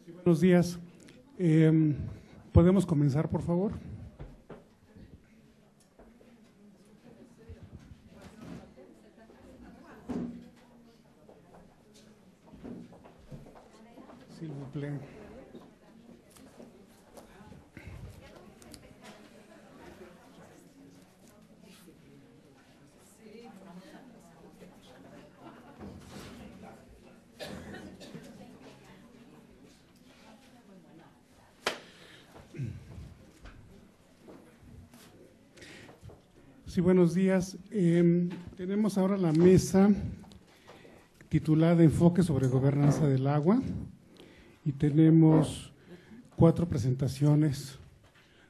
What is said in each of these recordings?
Sí, buenos días. ¿Podemos comenzar, por favor? S'il vous plaît. Sí, buenos días. Tenemos ahora la mesa titulada Enfoque sobre Gobernanza del Agua y tenemos 4 presentaciones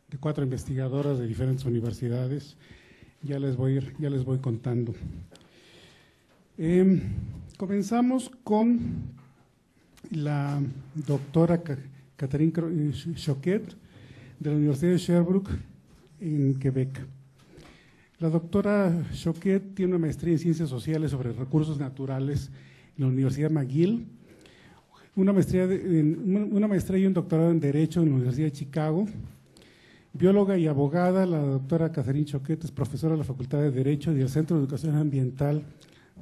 de 4 investigadoras de diferentes universidades. Ya les voy contando. Comenzamos con la doctora Catherine Choquet de la Universidad de Sherbrooke en Quebec. La doctora Choquet tiene una maestría en Ciencias Sociales sobre Recursos Naturales en la Universidad McGill, una maestría y un doctorado en Derecho en la Universidad de Chicago. Bióloga y abogada, la doctora Catherine Choquet es profesora de la Facultad de Derecho y del Centro de Educación Ambiental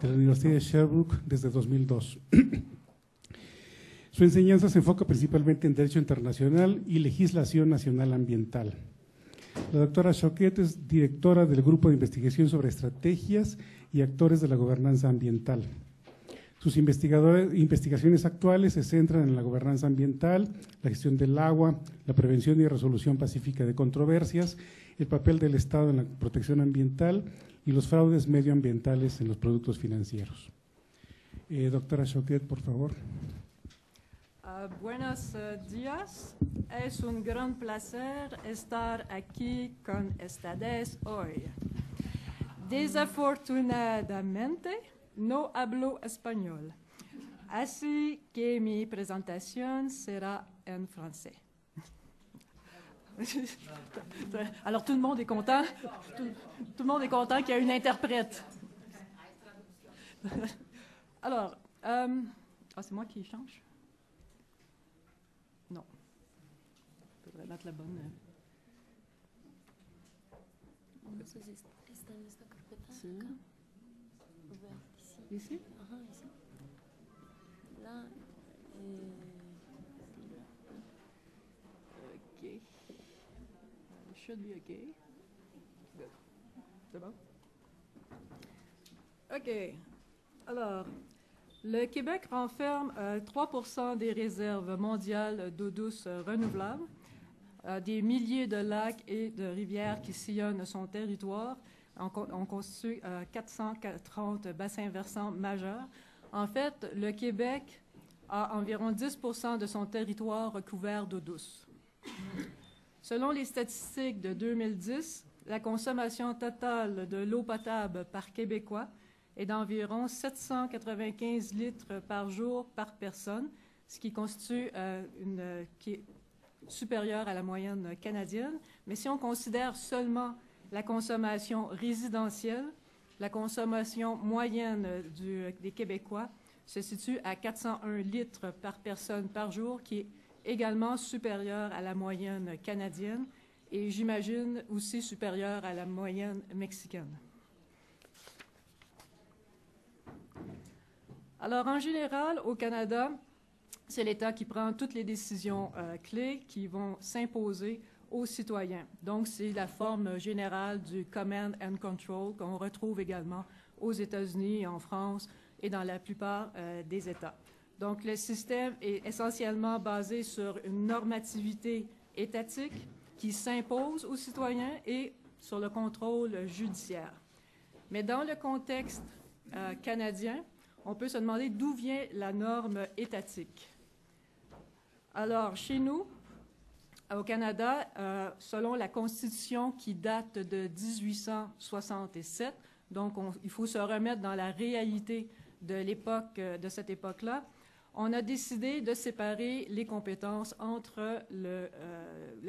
de la Universidad de Sherbrooke desde 2002. Su enseñanza se enfoca principalmente en Derecho Internacional y Legislación Nacional Ambiental. La doctora Choquet es directora del Grupo de Investigación sobre Estrategias y Actores de la Gobernanza Ambiental. Sus investigaciones actuales se centran en la gobernanza ambiental, la gestión del agua, la prevención y resolución pacífica de controversias, el papel del Estado en la protección ambiental y los fraudes medioambientales en los productos financieros. Doctora Choquet, por favor. Buenos días. Es un gran placer estar aquí con ustedes hoy. Desafortunadamente, no hablo español, así que mi presentación será en français. Alors tout le monde est content. Tout le monde est content qu'il y ait une interprète. Alors, c'est moi qui change? Non. Je devrais mettre la bonne. Está en esta carpeta. Sí. Acá. Ici? Ajá, ici. Là. OK. It should be OK. Good. C'est bon? OK. Alors, le Québec renferme 3% des réserves mondiales d'eau douce renouvelable, des milliers de lacs et de rivières qui sillonnent son territoire. On constitue 430 bassins versants majeurs. En fait, le Québec a environ 10% de son territoire recouvert d'eau douce. Selon les statistiques de 2010, la consommation totale de l'eau potable par Québécois est d'environ 795 litres par jour par personne, ce qui constitue qui est supérieur à la moyenne canadienne. Mais si on considère seulement la consommation résidentielle, la consommation moyenne des Québécois se situe à 401 litres par personne par jour, qui est également supérieure à la moyenne canadienne et j'imagine aussi supérieure à la moyenne mexicaine. Alors, en général, au Canada, c'est l'État qui prend toutes les décisions clés qui vont s'imposer aux citoyens. Donc, c'est la forme générale du command and control qu'on retrouve également aux États-Unis, en France et dans la plupart des États. Donc, le système est essentiellement basé sur une normativité étatique qui s'impose aux citoyens et sur le contrôle judiciaire. Mais dans le contexte canadien, on peut se demander d'où vient la norme étatique. Alors, chez nous, au Canada, selon la Constitution qui date de 1867, donc il faut se remettre dans la réalité de cette époque-là, on a décidé de séparer les compétences entre le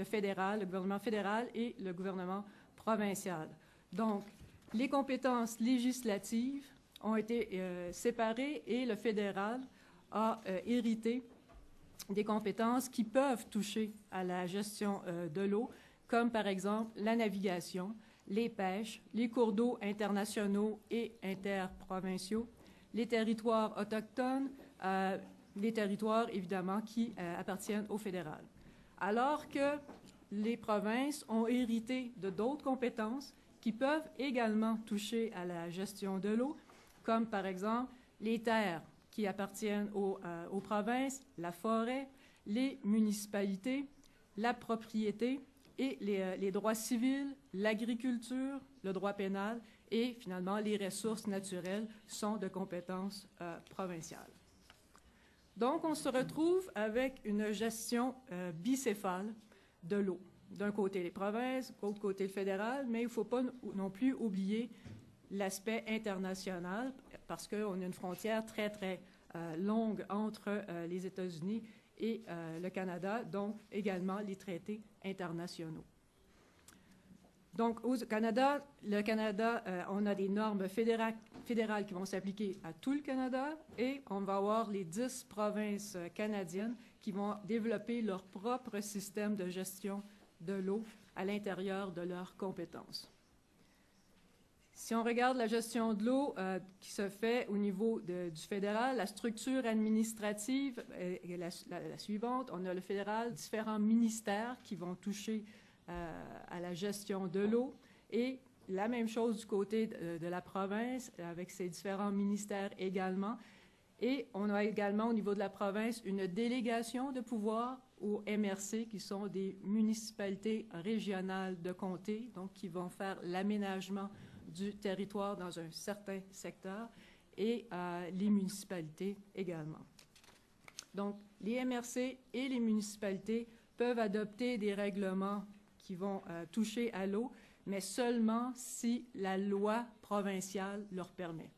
fédéral, le gouvernement fédéral et le gouvernement provincial. Donc, les compétences législatives ont été séparées et le fédéral a hérité des compétences qui peuvent toucher à la gestion de l'eau, comme par exemple la navigation, les pêches, les cours d'eau internationaux et interprovinciaux, les territoires autochtones, les territoires évidemment qui appartiennent au fédéral. Alors que les provinces ont hérité de d'autres compétences qui peuvent également toucher à la gestion de l'eau, comme par exemple les terres qui appartiennent aux provinces, la forêt, les municipalités, la propriété et les droits civils, l'agriculture, le droit pénal et finalement les ressources naturelles sont de compétences provinciales. Donc, on se retrouve avec une gestion bicéphale de l'eau. D'un côté les provinces, de l'autre côté le fédéral, mais il ne faut pas non plus oublier l'aspect international parce qu'on a une frontière très, très longue entre les États-Unis et le Canada, donc également les traités internationaux. Donc, le Canada, on a des normes fédérales qui vont s'appliquer à tout le Canada et on va avoir les 10 provinces canadiennes qui vont développer leur propre système de gestion de l'eau à l'intérieur de leurs compétences. Si on regarde la gestion de l'eau qui se fait au niveau du fédéral, la structure administrative est la suivante. On a le fédéral, différents ministères qui vont toucher à la gestion de l'eau et la même chose du côté de la province avec ses différents ministères également. Et on a également au niveau de la province une délégation de pouvoir aux MRC qui sont des municipalités régionales de comté, donc qui vont faire l'aménagement du territoire dans un certain secteur et les municipalités également. Donc, les MRC et les municipalités peuvent adopter des règlements qui vont toucher à l'eau, mais seulement si la loi provinciale leur permet.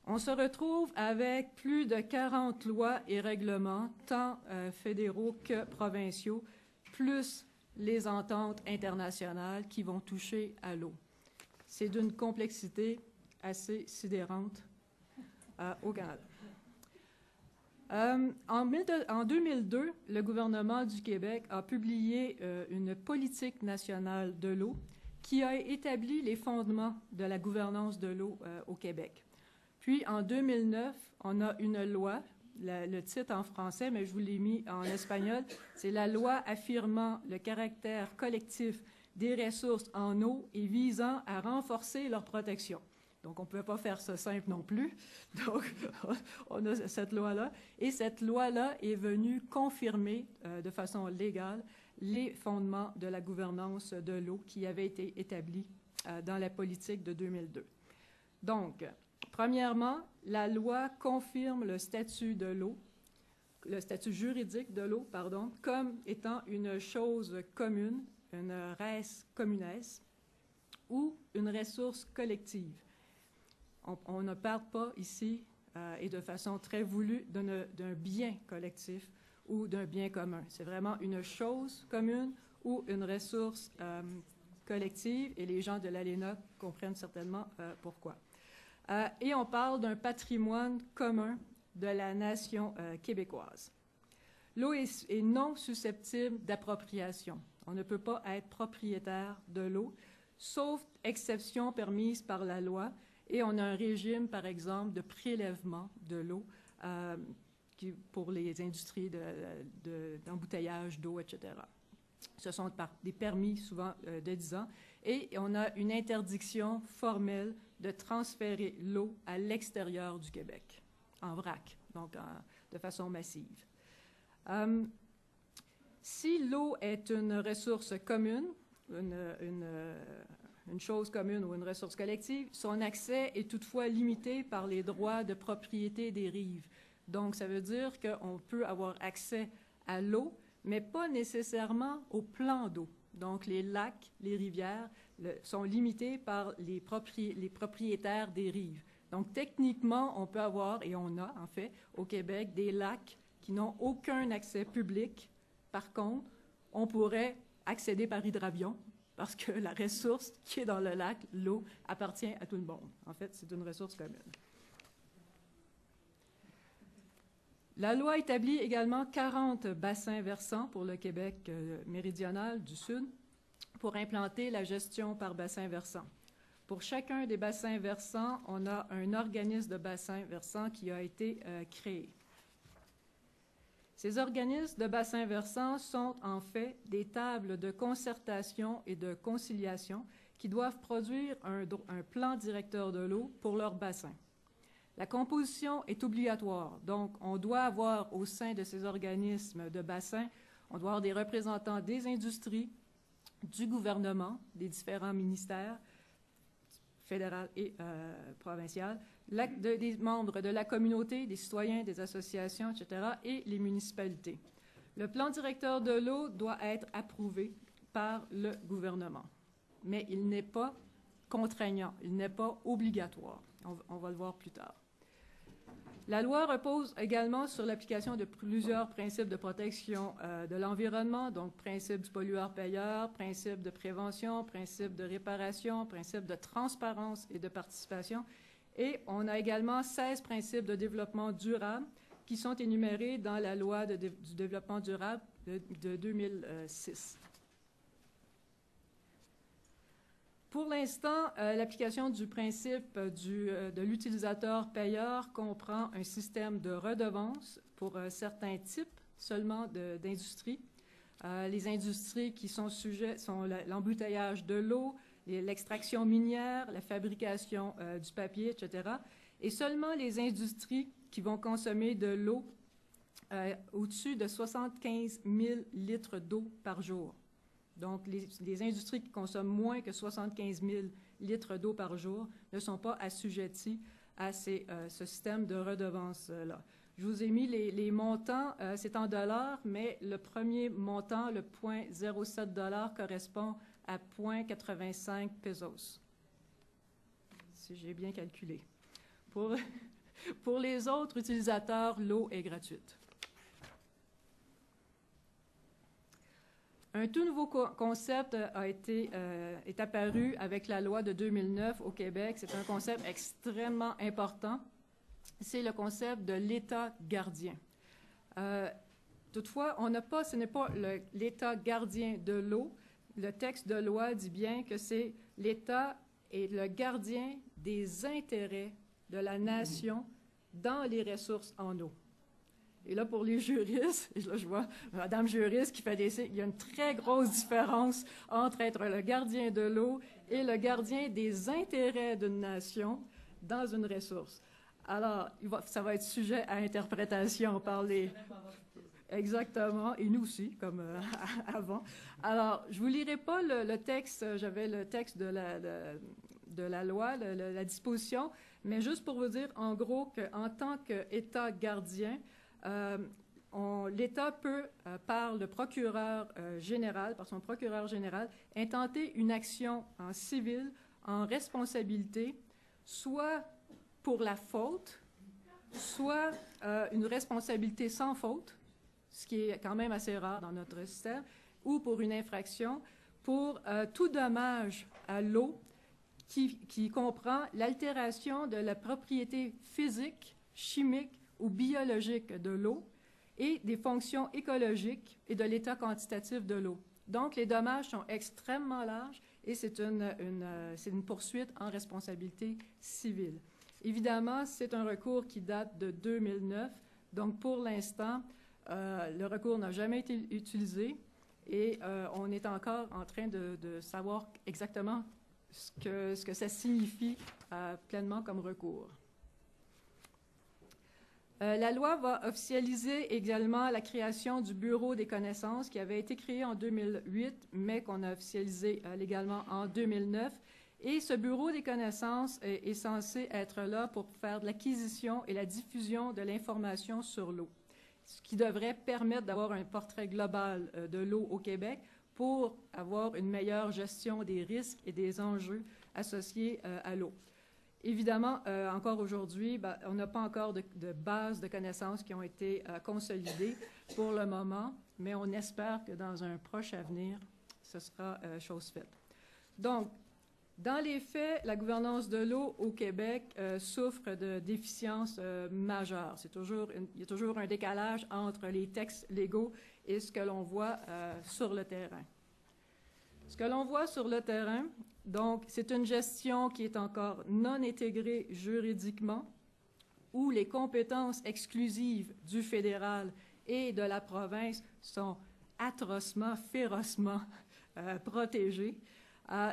On se retrouve avec plus de 40 lois et règlements, tant fédéraux que provinciaux, plus les ententes internationales qui vont toucher à l'eau. C'est d'une complexité assez sidérante au Canada. En 2002, le gouvernement du Québec a publié une politique nationale de l'eau qui a établi les fondements de la gouvernance de l'eau au Québec. Puis, en 2009, on a une loi, le titre en français, mais je vous l'ai mis en espagnol, c'est la loi affirmant le caractère collectif des ressources en eau et visant à renforcer leur protection. Donc, on ne pouvait pas faire ça simple non plus. Donc, on a cette loi-là. Et cette loi-là est venue confirmer de façon légale les fondements de la gouvernance de l'eau qui avaient été établis dans la politique de 2002. Donc, premièrement, la loi confirme le statut de l'eau, le statut juridique de l'eau, pardon, comme étant une chose commune, une res communes, ou une ressource collective. On ne parle pas ici, et de façon très voulue, d'un bien collectif ou d'un bien commun. C'est vraiment une chose commune ou une ressource collective, et les gens de l'ALENA comprennent certainement pourquoi. Et on parle d'un patrimoine commun de la nation québécoise. L'eau est non susceptible d'appropriation. On ne peut pas être propriétaire de l'eau, sauf exception permise par la loi, et on a un régime, par exemple, de prélèvement de l'eau pour les industries d'embouteillage d'eau, etc. Ce sont des permis, souvent de 10 ans, et on a une interdiction formelle de transférer l'eau à l'extérieur du Québec, en vrac, donc de façon massive. Si l'eau est une ressource commune, une chose commune ou une ressource collective, son accès est toutefois limité par les droits de propriété des rives. Donc, ça veut dire qu'on peut avoir accès à l'eau, mais pas nécessairement au plan d'eau. Donc, les lacs, les rivières sont limités par les propriétaires des rives. Donc, techniquement, on peut avoir, et on a en fait, au Québec, des lacs qui n'ont aucun accès public. Par contre, on pourrait accéder par hydravion parce que la ressource qui est dans le lac, l'eau, appartient à tout le monde. En fait, c'est une ressource commune. La loi établit également 40 bassins versants pour le Québec méridional du Sud pour implanter la gestion par bassin versant. Pour chacun des bassins versants, on a un organisme de bassin versant qui a été créé. Ces organismes de bassins versants sont en fait des tables de concertation et de conciliation qui doivent produire un plan directeur de l'eau pour leur bassin. La composition est obligatoire, donc on doit avoir au sein de ces organismes de bassin, on doit avoir des représentants des industries, du gouvernement, des différents ministères, fédéral et provincial, des membres de la communauté, des citoyens, des associations, etc., et les municipalités. Le plan directeur de l'eau doit être approuvé par le gouvernement, mais il n'est pas contraignant, il n'est pas obligatoire. On va le voir plus tard. La loi repose également sur l'application de plusieurs principes de protection de l'environnement, donc principe du pollueur-payeur, principe de prévention, principe de réparation, principe de transparence et de participation. Et on a également 16 principes de développement durable qui sont énumérés dans la loi du développement durable de 2006. Pour l'instant, l'application du principe de l'utilisateur-payeur comprend un système de redevance pour certains types seulement d'industries. Les industries qui sont sujets sont l'embouteillage de l'eau, l'extraction minière, la fabrication du papier, etc. Et seulement les industries qui vont consommer de l'eau au-dessus de 75 000 litres d'eau par jour. Donc, les industries qui consomment moins que 75 000 litres d'eau par jour ne sont pas assujetties à ce système de redevance-là. Je vous ai mis les montants, c'est en dollars, mais le premier montant, le 0,07 $ correspond à 0,85 pesos, si j'ai bien calculé. Pour les autres utilisateurs, l'eau est gratuite. Un tout nouveau concept est apparu avec la loi de 2009 au Québec. C'est un concept extrêmement important. C'est le concept de l'État gardien. Toutefois, ce n'est pas l'État gardien de l'eau. Le texte de loi dit bien que c'est l'État et le gardien des intérêts de la nation dans les ressources en eau. Et là, pour les juristes, et là, je vois Madame juriste qui fait des signes, il y a une très grosse différence entre être le gardien de l'eau et le gardien des intérêts d'une nation dans une ressource. Alors, ça va être sujet à interprétation par les... Exactement, et nous aussi, comme avant. Alors, je ne vous lirai pas le texte, j'avais le texte de la loi, la disposition, mais juste pour vous dire, en gros, qu'en tant qu'État gardien, l'État peut, par le procureur général, par son procureur général, intenter une action en civil, en responsabilité, soit pour la faute, soit une responsabilité sans faute, ce qui est quand même assez rare dans notre système, ou pour une infraction, pour tout dommage à l'eau qui comprend l'altération de la propriété physique, chimique ou biologique de l'eau et des fonctions écologiques et de l'état quantitatif de l'eau. Donc, les dommages sont extrêmement larges et c'est une poursuite en responsabilité civile. Évidemment, c'est un recours qui date de 2009. Donc, pour l'instant, le recours n'a jamais été utilisé et on est encore en train de savoir exactement ce que ça signifie pleinement comme recours. La loi va officialiser également la création du Bureau des connaissances qui avait été créé en 2008, mais qu'on a officialisé légalement en 2009. Et ce Bureau des connaissances est censé être là pour faire de l'acquisition et la diffusion de l'information sur l'eau, ce qui devrait permettre d'avoir un portrait global de l'eau au Québec pour avoir une meilleure gestion des risques et des enjeux associés à l'eau. Évidemment, encore aujourd'hui, on n'a pas encore de base de connaissances qui ont été consolidées pour le moment, mais on espère que dans un proche avenir, ce sera chose faite. Donc, Dans les faits, la gouvernance de l'eau au Québec souffre de déficiences majeures. Il y a toujours un décalage entre les textes légaux et ce que l'on voit sur le terrain. Ce que l'on voit sur le terrain, donc, c'est une gestion qui est encore non intégrée juridiquement, où les compétences exclusives du fédéral et de la province sont atrocement, férocement protégées.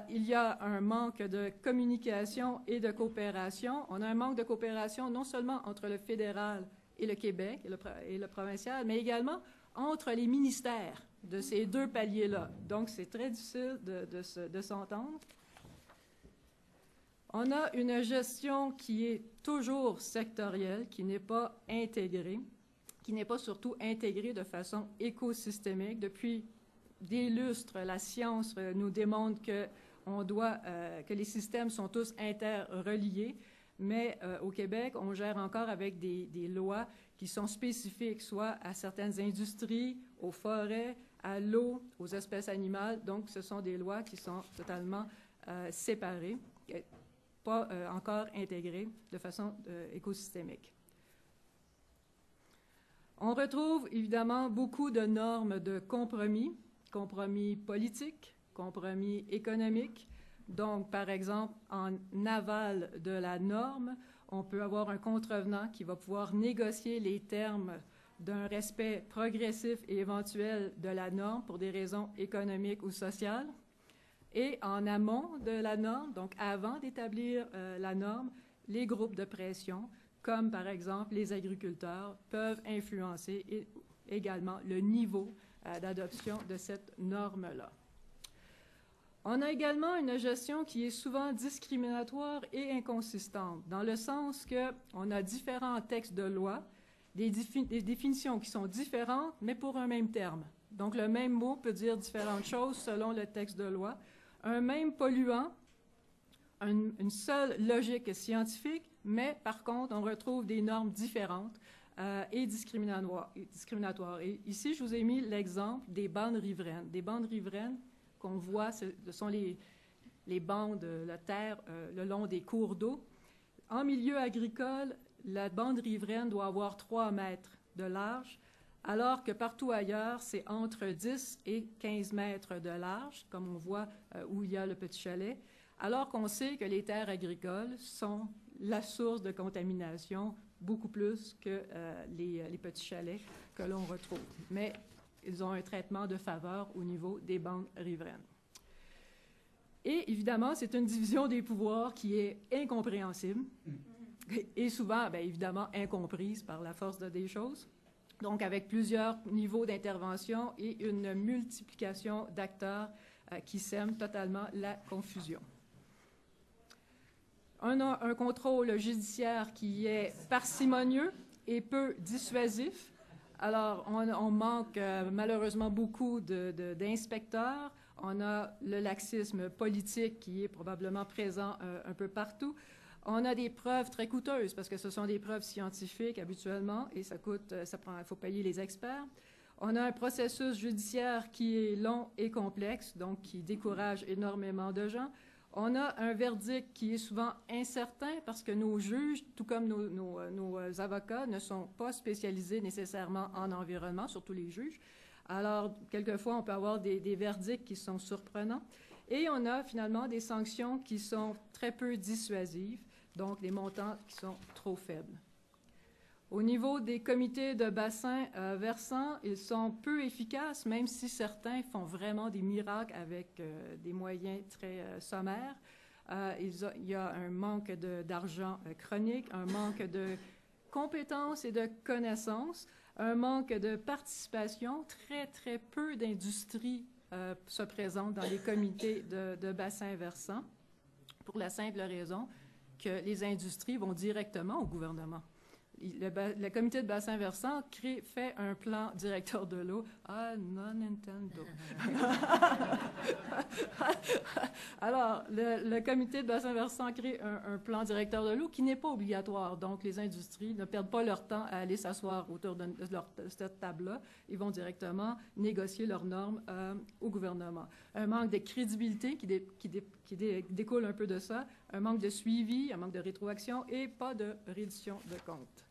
Il y a un manque de communication et de coopération. On a un manque de coopération non seulement entre le fédéral et le Québec et le provincial, mais également entre les ministères de ces deux paliers-là. Donc, c'est très difficile de s'entendre. On a une gestion qui est toujours sectorielle, qui n'est pas intégrée, qui n'est pas surtout intégrée de façon écosystémique. Depuis des lustres, la science nous démontre que les systèmes sont tous interreliés, mais au Québec, on gère encore avec des lois qui sont spécifiques, soit à certaines industries, aux forêts, à l'eau, aux espèces animales. Donc, ce sont des lois qui sont totalement séparées, pas encore intégrées de façon écosystémique. On retrouve évidemment beaucoup de normes de compromis politiques, compromis économiques. Donc, par exemple, en aval de la norme, on peut avoir un contrevenant qui va pouvoir négocier les termes d'un respect progressif et éventuel de la norme pour des raisons économiques ou sociales. Et en amont de la norme, donc avant d'établir la norme, les groupes de pression, comme par exemple les agriculteurs, peuvent influencer également le niveau d'adoption de cette norme-là. On a également une gestion qui est souvent discriminatoire et inconsistante, dans le sens qu'on a différents textes de loi, des définitions qui sont différentes, mais pour un même terme. Donc, le même mot peut dire différentes choses selon le texte de loi. Un même polluant, une seule logique scientifique, mais par contre, on retrouve des normes différentes et discriminatoires. Et ici, je vous ai mis l'exemple des bandes riveraines. Des bandes riveraines qu'on voit, ce sont les bandes de la terre le long des cours d'eau. En milieu agricole, la bande riveraine doit avoir 3 mètres de large, alors que partout ailleurs, c'est entre 10 et 15 mètres de large, comme on voit où il y a le petit chalet, alors qu'on sait que les terres agricoles sont la source de contamination beaucoup plus que les petits chalets que l'on retrouve. Mais ils ont un traitement de faveur au niveau des bandes riveraines. Et évidemment, c'est une division des pouvoirs qui est incompréhensible et souvent, bien évidemment, incomprise par la force des choses. Donc, avec plusieurs niveaux d'intervention et une multiplication d'acteurs qui sèment totalement la confusion. On a un contrôle judiciaire qui est parcimonieux et peu dissuasif. Alors, on manque malheureusement beaucoup d'inspecteurs. On a le laxisme politique qui est probablement présent un peu partout. On a des preuves très coûteuses parce que ce sont des preuves scientifiques habituellement et il faut payer les experts. On a un processus judiciaire qui est long et complexe, donc qui décourage énormément de gens. On a un verdict qui est souvent incertain parce que nos juges, tout comme nos avocats, ne sont pas spécialisés nécessairement en environnement, surtout les juges. Alors, quelquefois, on peut avoir des verdicts qui sont surprenants. Et on a finalement des sanctions qui sont très peu dissuasives, donc des montants qui sont trop faibles. Au niveau des comités de bassin versants, ils sont peu efficaces, même si certains font vraiment des miracles avec des moyens très sommaires. Il y a un manque d'argent chronique, un manque de compétences et de connaissances, un manque de participation. Très, très peu d'industries se présentent dans les comités de bassin versants pour la simple raison que les industries vont directement au gouvernement. le comité de bassin versant fait un plan directeur de l'eau. Ah, non Nintendo. Alors, le comité de bassin versant crée un plan directeur de l'eau qui n'est pas obligatoire. Donc, les industries ne perdent pas leur temps à aller s'asseoir autour de cette table-là. Ils vont directement négocier leurs normes au gouvernement. Un manque de crédibilité qui découle un peu de ça, un manque de suivi, un manque de rétroaction et pas de reddition de comptes.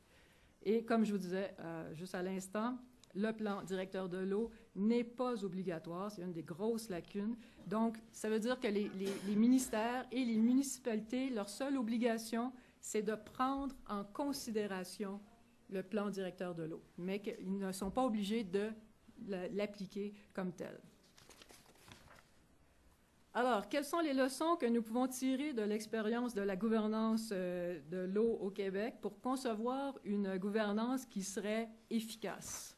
Et comme je vous disais juste à l'instant, le plan directeur de l'eau n'est pas obligatoire. C'est une des grosses lacunes. Donc, ça veut dire que les ministères et les municipalités, leur seule obligation, c'est de prendre en considération le plan directeur de l'eau, mais qu'ils ne sont pas obligés de l'appliquer comme tel. Alors, quelles sont les leçons que nous pouvons tirer de l'expérience de la gouvernance de l'eau au Québec pour concevoir une gouvernance qui serait efficace?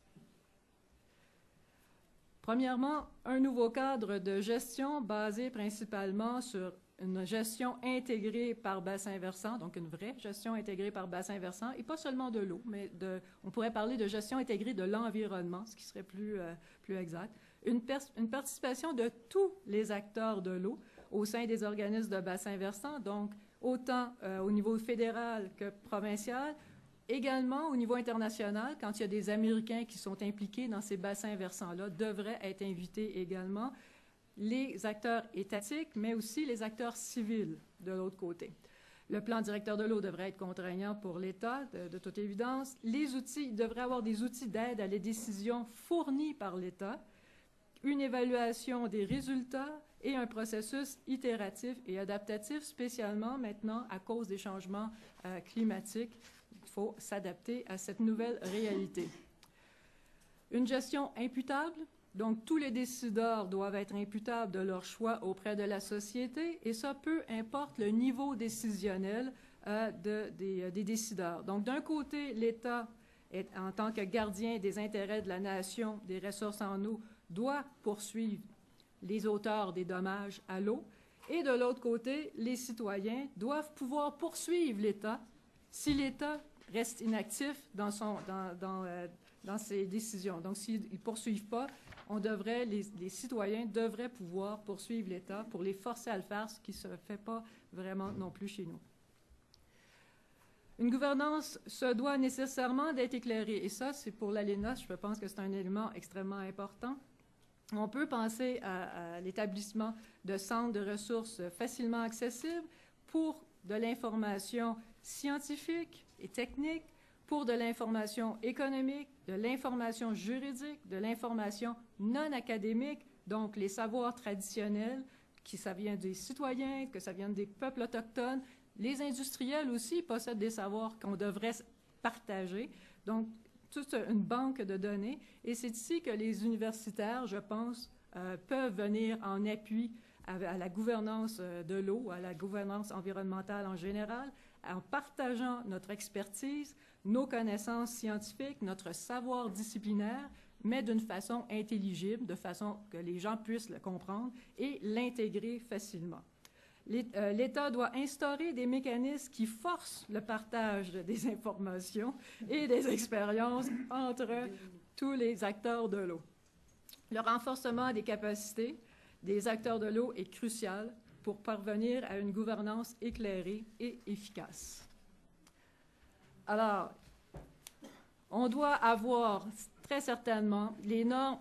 Premièrement, un nouveau cadre de gestion basé principalement sur une gestion intégrée par bassin versant, donc une vraie gestion intégrée par bassin versant, et pas seulement de l'eau, mais on pourrait parler de gestion intégrée de l'environnement, ce qui serait plus exact. Une participation de tous les acteurs de l'eau au sein des organismes de bassin versant, donc autant au niveau fédéral que provincial, également au niveau international, quand il y a des Américains qui sont impliqués dans ces bassins versants-là, devraient être invités également les acteurs étatiques, mais aussi les acteurs civils de l'autre côté. Le plan directeur de l'eau devrait être contraignant pour l'État, de toute évidence. Les outils, il devrait y avoir des outils d'aide à les décisions fournis par l'État, une évaluation des résultats et un processus itératif et adaptatif, spécialement maintenant à cause des changements climatiques. Il faut s'adapter à cette nouvelle réalité. Une gestion imputable, donc tous les décideurs doivent être imputables de leur choix auprès de la société, et ça, peu importe le niveau décisionnel des décideurs. Donc, d'un côté, l'État, en tant que gardien des intérêts de la nation, des ressources en eau, doit poursuivre les auteurs des dommages à l'eau, et de l'autre côté, les citoyens doivent pouvoir poursuivre l'État si l'État reste inactif dans ses décisions. Donc, s'ils ne poursuivent pas, les citoyens devraient pouvoir poursuivre l'État pour les forcer à le faire, ce qui ne se fait pas vraiment non plus chez nous. Une gouvernance se doit nécessairement d'être éclairée. Et ça, c'est pour l'ALENA, je pense que c'est un élément extrêmement important. On peut penser à l'établissement de centres de ressources facilement accessibles pour de l'information scientifique et technique, pour de l'information économique, de l'information juridique, de l'information non académique, donc les savoirs traditionnels, que ça vient des citoyens, que ça vient des peuples autochtones. Les industriels aussi possèdent des savoirs qu'on devrait partager. Donc, toute une banque de données. Et c'est ici que les universitaires, je pense, peuvent venir en appui à la gouvernance de l'eau, à la gouvernance environnementale en général, en partageant notre expertise, nos connaissances scientifiques, notre savoir disciplinaire, mais d'une façon intelligible, de façon que les gens puissent le comprendre et l'intégrer facilement. L'État doit instaurer des mécanismes qui forcent le partage des informations et des expériences entre tous les acteurs de l'eau. Le renforcement des capacités des acteurs de l'eau est crucial pour parvenir à une gouvernance éclairée et efficace. Alors, on doit avoir très certainement les normes,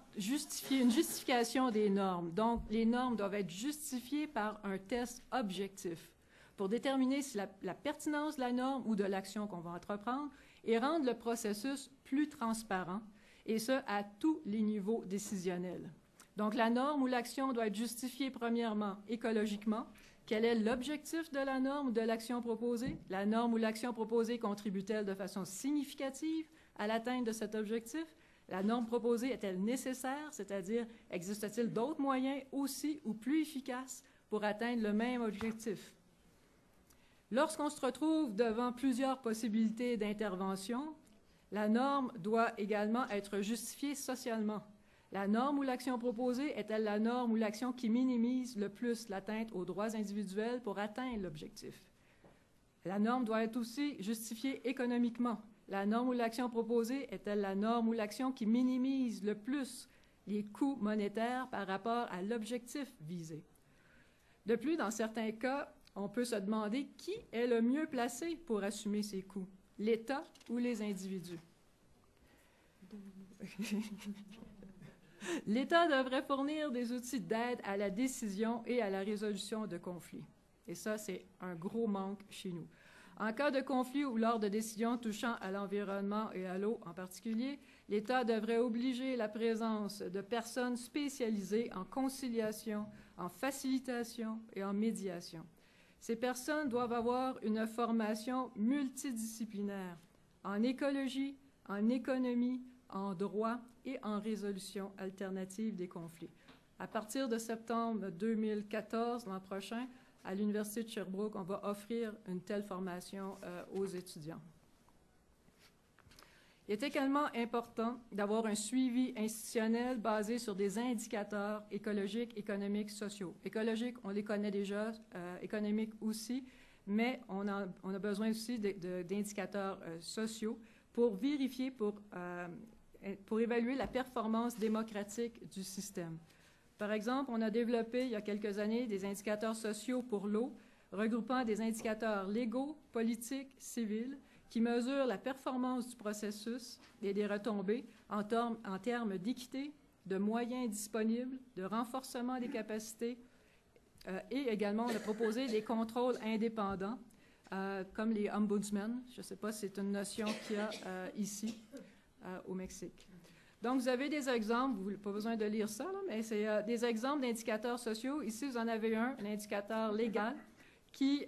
une justification des normes. Donc, les normes doivent être justifiées par un test objectif pour déterminer si la pertinence de la norme ou de l'action qu'on va entreprendre et rendre le processus plus transparent, et ce, à tous les niveaux décisionnels. Donc, la norme ou l'action doit être justifiée premièrement écologiquement. Quel est l'objectif de la norme ou de l'action proposée? La norme ou l'action proposée contribue-t-elle de façon significative à l'atteinte de cet objectif? La norme proposée est-elle nécessaire, c'est-à-dire existe-t-il d'autres moyens aussi ou plus efficaces pour atteindre le même objectif? Lorsqu'on se retrouve devant plusieurs possibilités d'intervention, la norme doit également être justifiée socialement. La norme ou l'action proposée est-elle la norme ou l'action qui minimise le plus l'atteinte aux droits individuels pour atteindre l'objectif? La norme doit être aussi justifiée économiquement. La norme ou l'action proposée est-elle la norme ou l'action qui minimise le plus les coûts monétaires par rapport à l'objectif visé? De plus, dans certains cas, on peut se demander qui est le mieux placé pour assumer ces coûts, l'État ou les individus. L'État devrait fournir des outils d'aide à la décision et à la résolution de conflits. Et ça, c'est un gros manque chez nous. En cas de conflit ou lors de décisions touchant à l'environnement et à l'eau en particulier, l'État devrait obliger la présence de personnes spécialisées en conciliation, en facilitation et en médiation. Ces personnes doivent avoir une formation multidisciplinaire en écologie, en économie, en droit et en résolution alternative des conflits. À partir de septembre 2014, l'an prochain, à l'Université de Sherbrooke, on va offrir une telle formation aux étudiants. Il est également important d'avoir un suivi institutionnel basé sur des indicateurs écologiques, économiques, sociaux. Écologiques, on les connaît déjà, économiques aussi, mais on a besoin aussi d'indicateurs sociaux pour vérifier, pour évaluer la performance démocratique du système. Par exemple, on a développé il y a quelques années des indicateurs sociaux pour l'eau, regroupant des indicateurs légaux, politiques, civils, qui mesurent la performance du processus et des retombées en termes d'équité, de moyens disponibles, de renforcement des capacités et également on a proposé des contrôles indépendants comme les ombudsmen. Je ne sais pas si c'est une notion qu'il y a ici au Mexique. Donc, vous avez des exemples, vous n'avez pas besoin de lire ça, là, mais c'est des exemples d'indicateurs sociaux. Ici, vous en avez un indicateur légal qui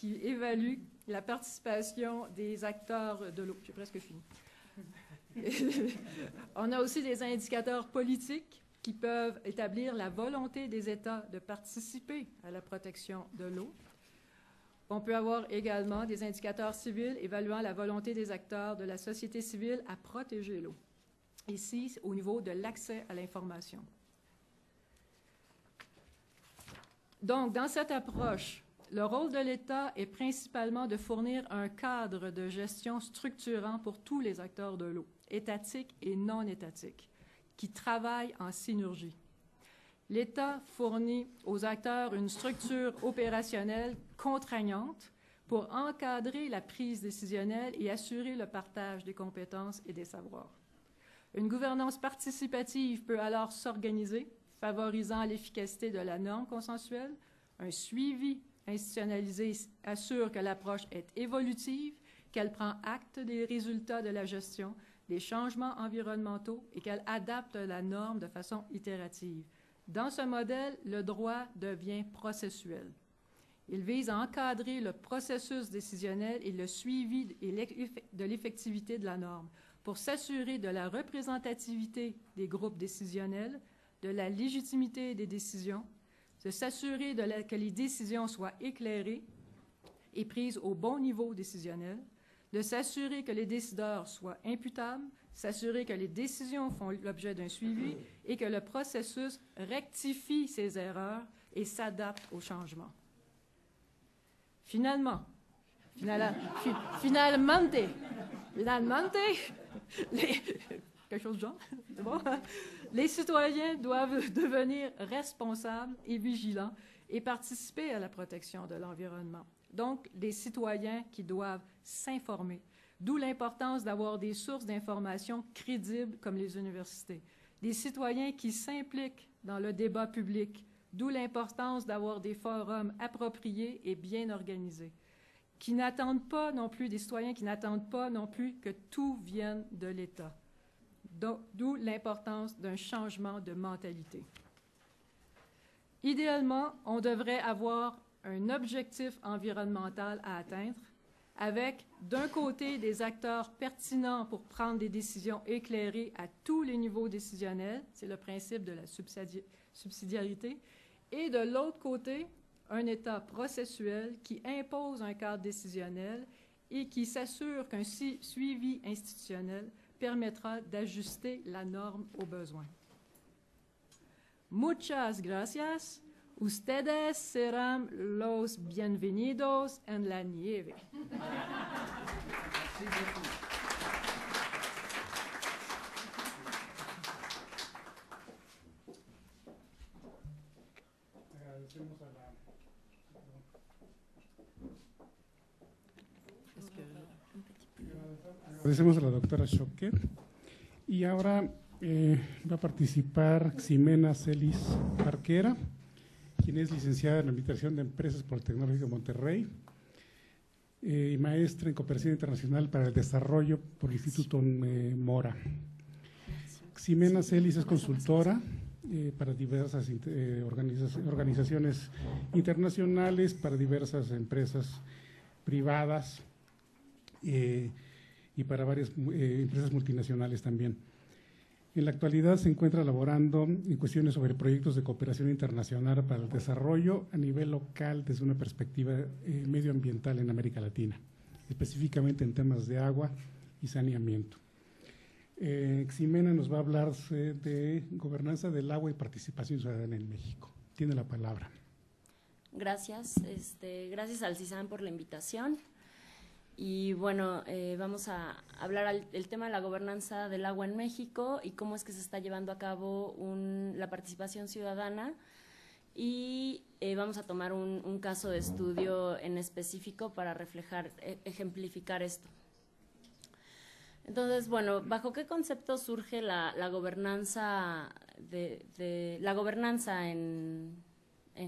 évalue la participation des acteurs de l'eau. J'ai presque fini. On a aussi des indicateurs politiques qui peuvent établir la volonté des États de participer à la protection de l'eau. On peut avoir également des indicateurs civils évaluant la volonté des acteurs de la société civile à protéger l'eau. Ici, au niveau de l'accès à l'information. Donc, dans cette approche, le rôle de l'État est principalement de fournir un cadre de gestion structurant pour tous les acteurs de l'eau, étatiques et non étatiques, qui travaillent en synergie. L'État fournit aux acteurs une structure opérationnelle contraignante pour encadrer la prise décisionnelle et assurer le partage des compétences et des savoirs. Une gouvernance participative peut alors s'organiser, favorisant l'efficacité de la norme consensuelle. Un suivi institutionnalisé assure que l'approche est évolutive, qu'elle prend acte des résultats de la gestion, des changements environnementaux et qu'elle adapte la norme de façon itérative. Dans ce modèle, le droit devient processuel. Il vise à encadrer le processus décisionnel et le suivi de l'effectivité de la norme pour s'assurer de la représentativité des groupes décisionnels, de la légitimité des décisions, de s'assurer que les décisions soient éclairées et prises au bon niveau décisionnel, de s'assurer que les décideurs soient imputables, s'assurer que les décisions font l'objet d'un suivi et que le processus rectifie ses erreurs et s'adapte aux changements. Finalement, quelque chose de genre, c'est bon? Les citoyens doivent devenir responsables et vigilants et participer à la protection de l'environnement. Donc, les citoyens qui doivent s'informer, d'où l'importance d'avoir des sources d'information crédibles comme les universités. Des citoyens qui s'impliquent dans le débat public, d'où l'importance d'avoir des forums appropriés et bien organisés. Des citoyens qui n'attendent pas non plus que tout vienne de l'État. D'où l'importance d'un changement de mentalité. Idéalement, on devrait avoir un objectif environnemental à atteindre avec, d'un côté, des acteurs pertinents pour prendre des décisions éclairées à tous les niveaux décisionnels, c'est le principe de la subsidiarité, et de l'autre côté, un État processuel qui impose un cadre décisionnel et qui s'assure qu'un suivi institutionnel permettra d'ajuster la norme aux besoins. Muchas gracias. Ustedes serán los bienvenidos en la nieve. Agradecemos a la doctora Choquet. Y ahora va a participar Ximena Celis Barquera, quien es licenciada en Administración de Empresas por el Tecnológico de Monterrey y maestra en Cooperación Internacional para el Desarrollo por el Instituto Mora. Ximena Celis es consultora para diversas organizaciones internacionales, para diversas empresas privadas y para varias empresas multinacionales también. En la actualidad se encuentra laborando en cuestiones sobre proyectos de cooperación internacional para el desarrollo a nivel local desde una perspectiva medioambiental en América Latina, específicamente en temas de agua y saneamiento. Ximena nos va a hablar de gobernanza del agua y participación ciudadana en México. Tiene la palabra. Gracias, gracias al CISAN por la invitación. Y bueno, vamos a hablar el tema de la gobernanza del agua en México y cómo es que se está llevando a cabo la participación ciudadana, y vamos a tomar un caso de estudio en específico para ejemplificar esto. Entonces, bueno, ¿bajo qué concepto surge la gobernanza la gobernanza en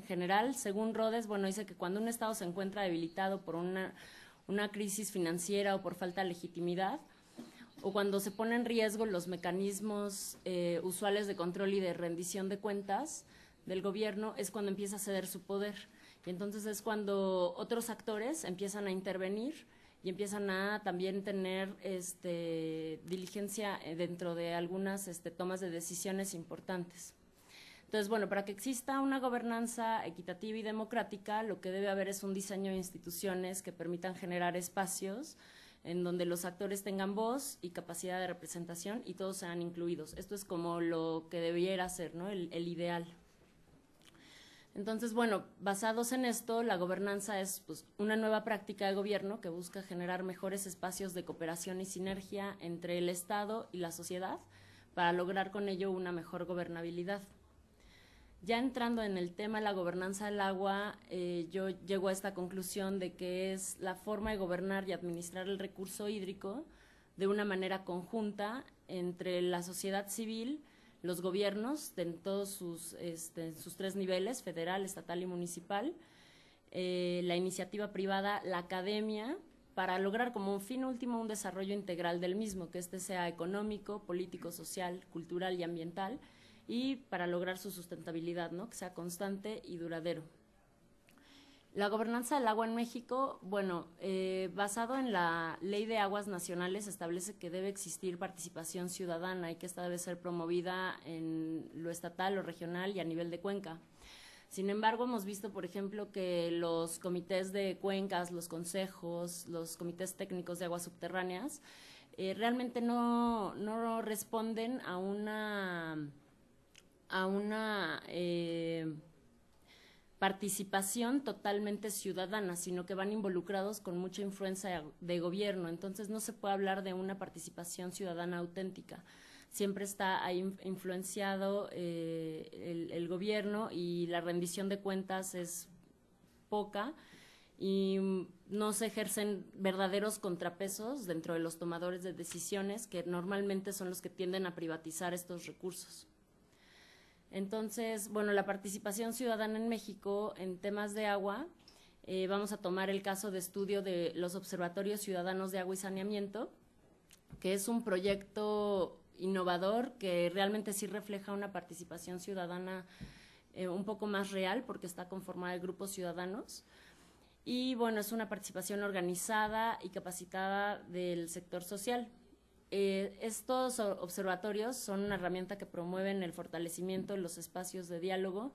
general? Según Rhodes, bueno, dice que cuando un Estado se encuentra debilitado por una crisis financiera o por falta de legitimidad, o cuando se ponen en riesgo los mecanismos usuales de control y de rendición de cuentas del gobierno, es cuando empieza a ceder su poder. Y entonces es cuando otros actores empiezan a intervenir y empiezan a también tener diligencia dentro de algunas tomas de decisiones importantes. Entonces, bueno, para que exista una gobernanza equitativa y democrática, lo que debe haber es un diseño de instituciones que permitan generar espacios en donde los actores tengan voz y capacidad de representación y todos sean incluidos. Esto es como lo que debiera ser, ¿no? El ideal. Entonces, bueno, basados en esto, la gobernanza es pues, una nueva práctica de gobierno que busca generar mejores espacios de cooperación y sinergia entre el Estado y la sociedad para lograr con ello una mejor gobernabilidad. Ya entrando en el tema de la gobernanza del agua, yo llego a esta conclusión de que es la forma de gobernar y administrar el recurso hídrico de una manera conjunta entre la sociedad civil, los gobiernos en todos sus tres niveles, federal, estatal y municipal, la iniciativa privada, la academia, para lograr como un fin último un desarrollo integral del mismo, que sea económico, político, social, cultural y ambiental, y para lograr su sustentabilidad, ¿no? Que sea constante y duradero. La gobernanza del agua en México, bueno, basado en la Ley de Aguas Nacionales, establece que debe existir participación ciudadana y que esta debe ser promovida en lo estatal, lo regional y a nivel de cuenca. Sin embargo, hemos visto, por ejemplo, que los comités de cuencas, los consejos, los comités técnicos de aguas subterráneas, realmente no responden a una participación totalmente ciudadana, sino que van involucrados con mucha influencia de gobierno. Entonces no se puede hablar de una participación ciudadana auténtica. Siempre está ahí influenciado el gobierno, y la rendición de cuentas es poca y no se ejercen verdaderos contrapesos dentro de los tomadores de decisiones, que normalmente son los que tienden a privatizar estos recursos. Entonces, bueno, la participación ciudadana en México en temas de agua, vamos a tomar el caso de estudio de los Observatorios Ciudadanos de Agua y Saneamiento, que es un proyecto innovador que realmente sí refleja una participación ciudadana un poco más real, porque está conformada de grupos ciudadanos. Y bueno, es una participación organizada y capacitada del sector social. Estos observatorios son una herramienta que promueven el fortalecimiento de los espacios de diálogo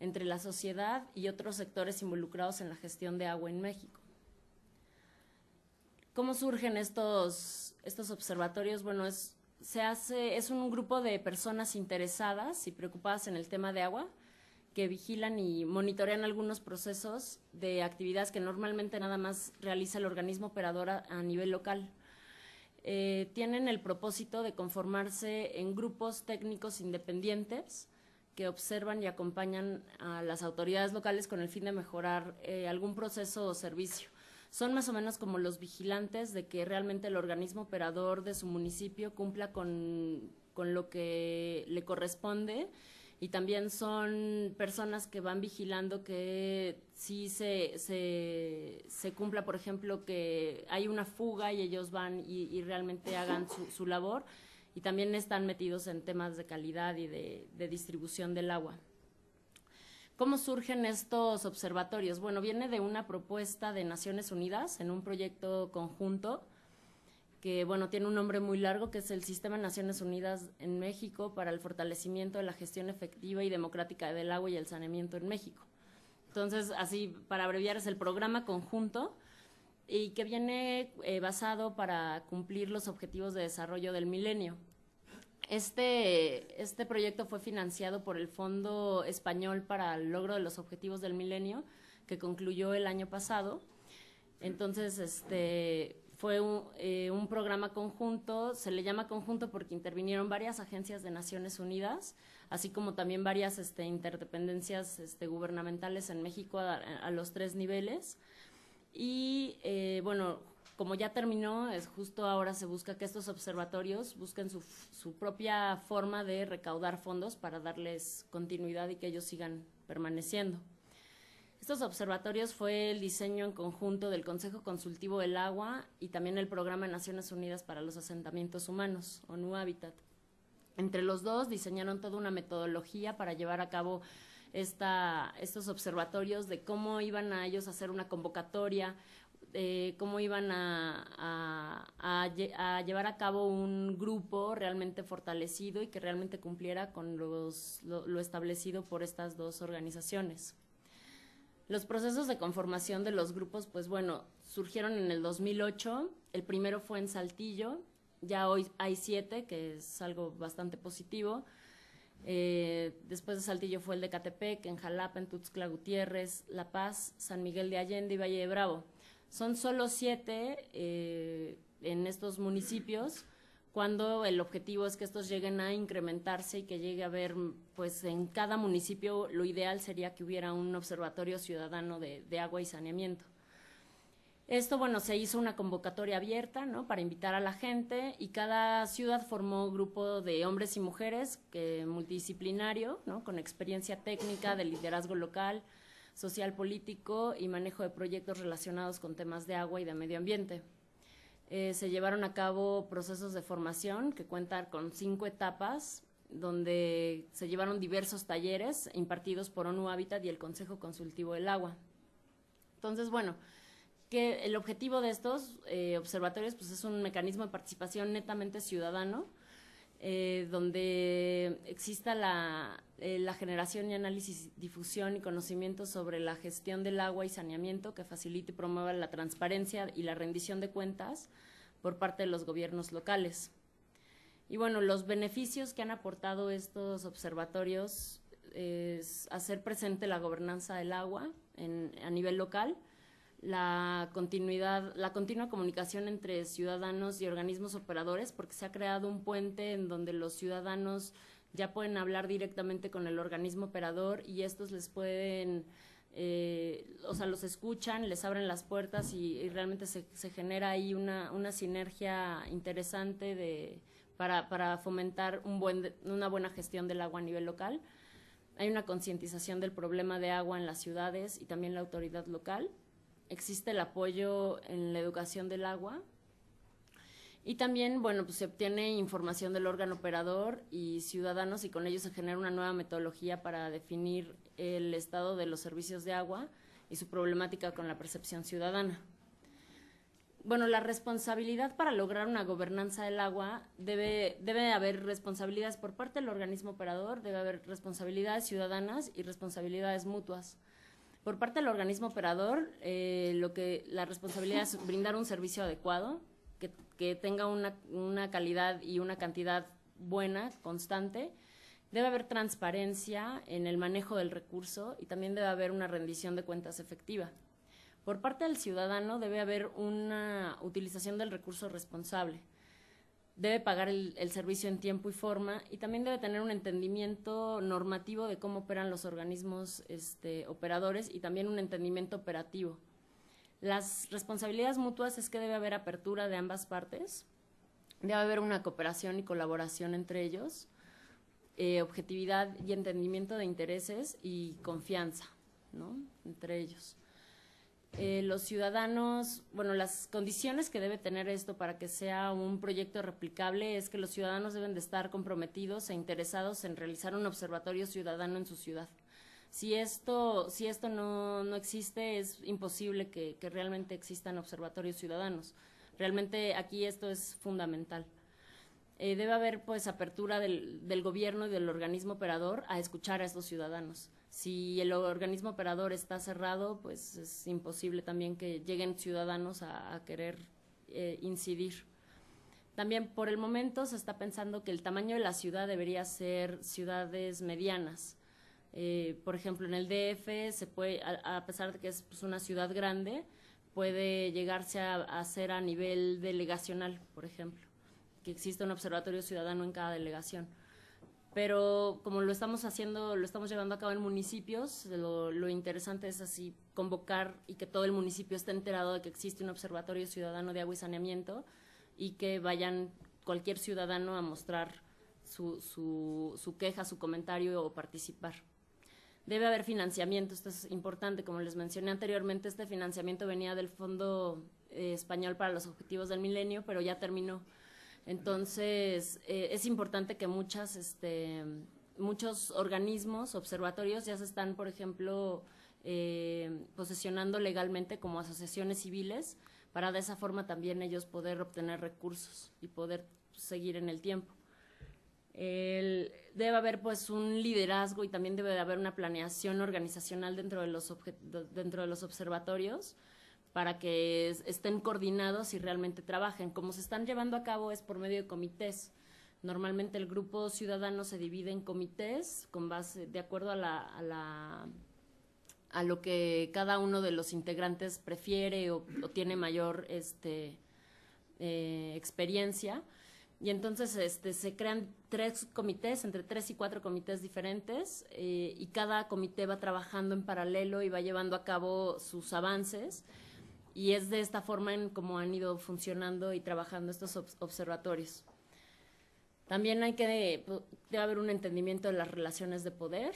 entre la sociedad y otros sectores involucrados en la gestión de agua en México. ¿Cómo surgen estos observatorios? Bueno, es un grupo de personas interesadas y preocupadas en el tema de agua, que vigilan y monitorean algunos procesos de actividades que normalmente nada más realiza el organismo operador a nivel local. Tienen el propósito de conformarse en grupos técnicos independientes que observan y acompañan a las autoridades locales con el fin de mejorar algún proceso o servicio. son más o menos como los vigilantes de que realmente el organismo operador de su municipio cumpla con lo que le corresponde, y también son personas que van vigilando que sí se cumpla, por ejemplo, que hay una fuga y ellos van y realmente hagan su labor, y también están metidos en temas de calidad y de distribución del agua. ¿Cómo surgen estos observatorios? Bueno, viene de una propuesta de Naciones Unidas en un proyecto conjunto que, bueno, tiene un nombre muy largo, que es el Sistema de Naciones Unidas en México para el fortalecimiento de la gestión efectiva y democrática del agua y el saneamiento en México. Entonces, así, para abreviar, es el programa conjunto y que viene basado para cumplir los objetivos de desarrollo del milenio. Este proyecto fue financiado por el Fondo Español para el Logro de los Objetivos del Milenio, que concluyó el año pasado. Entonces, fue un programa conjunto. Se le llama conjunto porque intervinieron varias agencias de Naciones Unidas, así como también varias interdependencias gubernamentales en México a los 3 niveles. Y bueno, como ya terminó, justo ahora se busca que estos observatorios busquen su propia forma de recaudar fondos para darles continuidad y que ellos sigan permaneciendo. Estos observatorios fue el diseño en conjunto del Consejo Consultivo del Agua y también el Programa de Naciones Unidas para los Asentamientos Humanos, ONU Habitat. Entre los dos diseñaron toda una metodología para llevar a cabo estos observatorios, de cómo iban a ellos a hacer una convocatoria, cómo iban a llevar a cabo un grupo realmente fortalecido y que realmente cumpliera con lo establecido por estas dos organizaciones. Los procesos de conformación de los grupos, pues bueno, surgieron en el 2008. El primero fue en Saltillo, ya hoy hay 7, que es algo bastante positivo. Después de Saltillo fue el de Catepec, en Jalapa, en Tuxtla Gutiérrez, La Paz, San Miguel de Allende y Valle de Bravo. Son solo 7 en estos municipios, cuando el objetivo es que estos lleguen a incrementarse y que llegue a haber, pues en cada municipio lo ideal sería que hubiera un observatorio ciudadano de agua y saneamiento. Esto, bueno, se hizo una convocatoria abierta, ¿no?, para invitar a la gente, y cada ciudad formó un grupo de hombres y mujeres multidisciplinario, ¿no?, con experiencia técnica de liderazgo local, social, político y manejo de proyectos relacionados con temas de agua y de medio ambiente. Se llevaron a cabo procesos de formación que cuentan con 5 etapas, donde se llevaron diversos talleres impartidos por ONU Habitat y el Consejo Consultivo del Agua. Entonces, bueno, que el objetivo de estos observatorios, pues, es un mecanismo de participación netamente ciudadano, donde exista la generación y análisis, difusión y conocimiento sobre la gestión del agua y saneamiento, que facilite y promueva la transparencia y la rendición de cuentas por parte de los gobiernos locales. Y bueno, los beneficios que han aportado estos observatorios es hacer presente la gobernanza del agua a nivel local, la continua comunicación entre ciudadanos y organismos operadores, porque se ha creado un puente en donde los ciudadanos ya pueden hablar directamente con el organismo operador y estos les pueden, los escuchan, les abren las puertas y realmente se genera ahí una sinergia interesante para fomentar una buena gestión del agua a nivel local. Hay una concientización del problema de agua en las ciudades y también la autoridad local. Existe el apoyo en la educación del agua y también, bueno, pues se obtiene información del órgano operador y ciudadanos, y con ello se genera una nueva metodología para definir el estado de los servicios de agua y su problemática con la percepción ciudadana. Bueno, la responsabilidad para lograr una gobernanza del agua debe haber responsabilidades por parte del organismo operador, debe haber responsabilidades ciudadanas y responsabilidades mutuas. Por parte del organismo operador, la responsabilidad es brindar un servicio adecuado, que tenga una calidad y una cantidad buena, constante. Debe haber transparencia en el manejo del recurso y también debe haber una rendición de cuentas efectiva. Por parte del ciudadano debe haber una utilización del recurso responsable. Debe pagar el servicio en tiempo y forma y también debe tener un entendimiento normativo de cómo operan los organismos operadores y también un entendimiento operativo. Las responsabilidades mutuas es que debe haber apertura de ambas partes, debe haber una cooperación y colaboración entre ellos, objetividad y entendimiento de intereses y confianza, ¿no?, entre ellos. Los ciudadanos, bueno, las condiciones que debe tener esto para que sea un proyecto replicable es que los ciudadanos deben de estar comprometidos e interesados en realizar un observatorio ciudadano en su ciudad. Si esto no existe, es imposible que realmente existan observatorios ciudadanos. Realmente aquí esto es fundamental. Debe haber pues apertura del gobierno y del organismo operador a escuchar a estos ciudadanos. Si el organismo operador está cerrado, pues es imposible también que lleguen ciudadanos a querer incidir. También por el momento se está pensando que el tamaño de la ciudad debería ser ciudades medianas. Por ejemplo, en el DF se puede, a pesar de que es pues, una ciudad grande, puede llegarse a hacer a nivel delegacional, por ejemplo, que exista un observatorio ciudadano en cada delegación. Pero como lo estamos haciendo, lo estamos llevando a cabo en municipios, lo interesante es así convocar y que todo el municipio esté enterado de que existe un observatorio ciudadano de agua y saneamiento y que vayan cualquier ciudadano a mostrar su queja, su comentario o participar. Debe haber financiamiento, esto es importante, como les mencioné anteriormente, este financiamiento venía del Fondo Español para los Objetivos del Milenio, pero ya terminó. Entonces, es importante que muchos organismos, observatorios, ya se están, por ejemplo, posesionando legalmente como asociaciones civiles, para de esa forma también ellos poder obtener recursos y poder seguir en el tiempo. Debe haber pues un liderazgo y también debe de haber una planeación organizacional dentro de los observatorios, para que estén coordinados y realmente trabajen. Como se están llevando a cabo es por medio de comités. Normalmente el grupo ciudadano se divide en comités con base, de acuerdo a lo que cada uno de los integrantes prefiere o tiene mayor experiencia. Y entonces se crean 3 comités, entre 3 y 4 comités diferentes, y cada comité va trabajando en paralelo y va llevando a cabo sus avances. Y es de esta forma en cómo han ido funcionando y trabajando estos observatorios. También debe haber un entendimiento de las relaciones de poder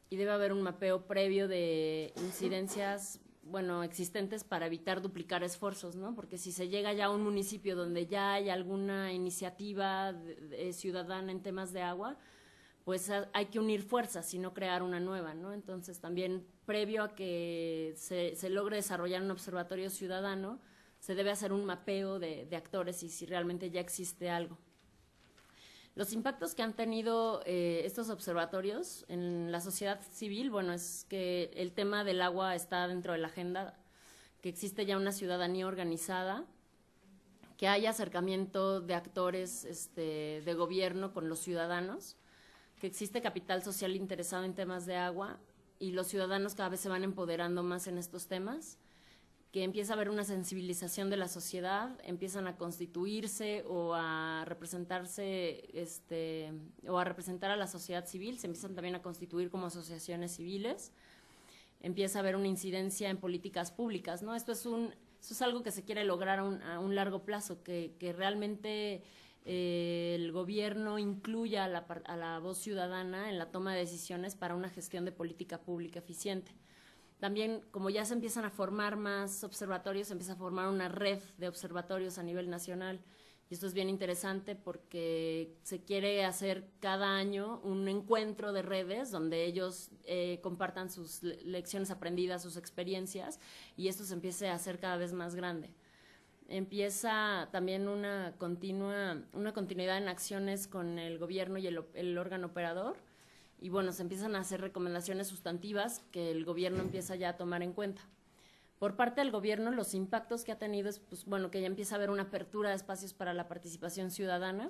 y debe haber un mapeo previo de incidencias, bueno, existentes para evitar duplicar esfuerzos, ¿no? Porque si se llega ya a un municipio donde ya hay alguna iniciativa ciudadana en temas de agua, pues hay que unir fuerzas y no crear una nueva, ¿no? Entonces también previo a que se logre desarrollar un observatorio ciudadano, se debe hacer un mapeo de actores y si realmente ya existe algo. Los impactos que han tenido estos observatorios en la sociedad civil, bueno, es que el tema del agua está dentro de la agenda, que existe ya una ciudadanía organizada, que haya acercamiento de actores de gobierno con los ciudadanos, que existe capital social interesado en temas de agua y los ciudadanos cada vez se van empoderando más en estos temas, que empieza a haber una sensibilización de la sociedad, empiezan a constituirse o a representarse, o a representar a la sociedad civil, se empiezan también a constituir como asociaciones civiles, empieza a haber una incidencia en políticas públicas, ¿no? Esto es algo que se quiere lograr a un largo plazo, que realmente el gobierno incluya a la voz ciudadana en la toma de decisiones para una gestión de política pública eficiente. También, como ya se empiezan a formar más observatorios, se empieza a formar una red de observatorios a nivel nacional. Y esto es bien interesante porque se quiere hacer cada año un encuentro de redes donde ellos compartan sus lecciones aprendidas, sus experiencias, y esto se empiece a hacer cada vez más grande. Empieza también una continuidad en acciones con el gobierno y el órgano operador, y bueno, se empiezan a hacer recomendaciones sustantivas que el gobierno empieza ya a tomar en cuenta. Por parte del gobierno, los impactos que ha tenido es, pues, bueno, que ya empieza a haber una apertura de espacios para la participación ciudadana,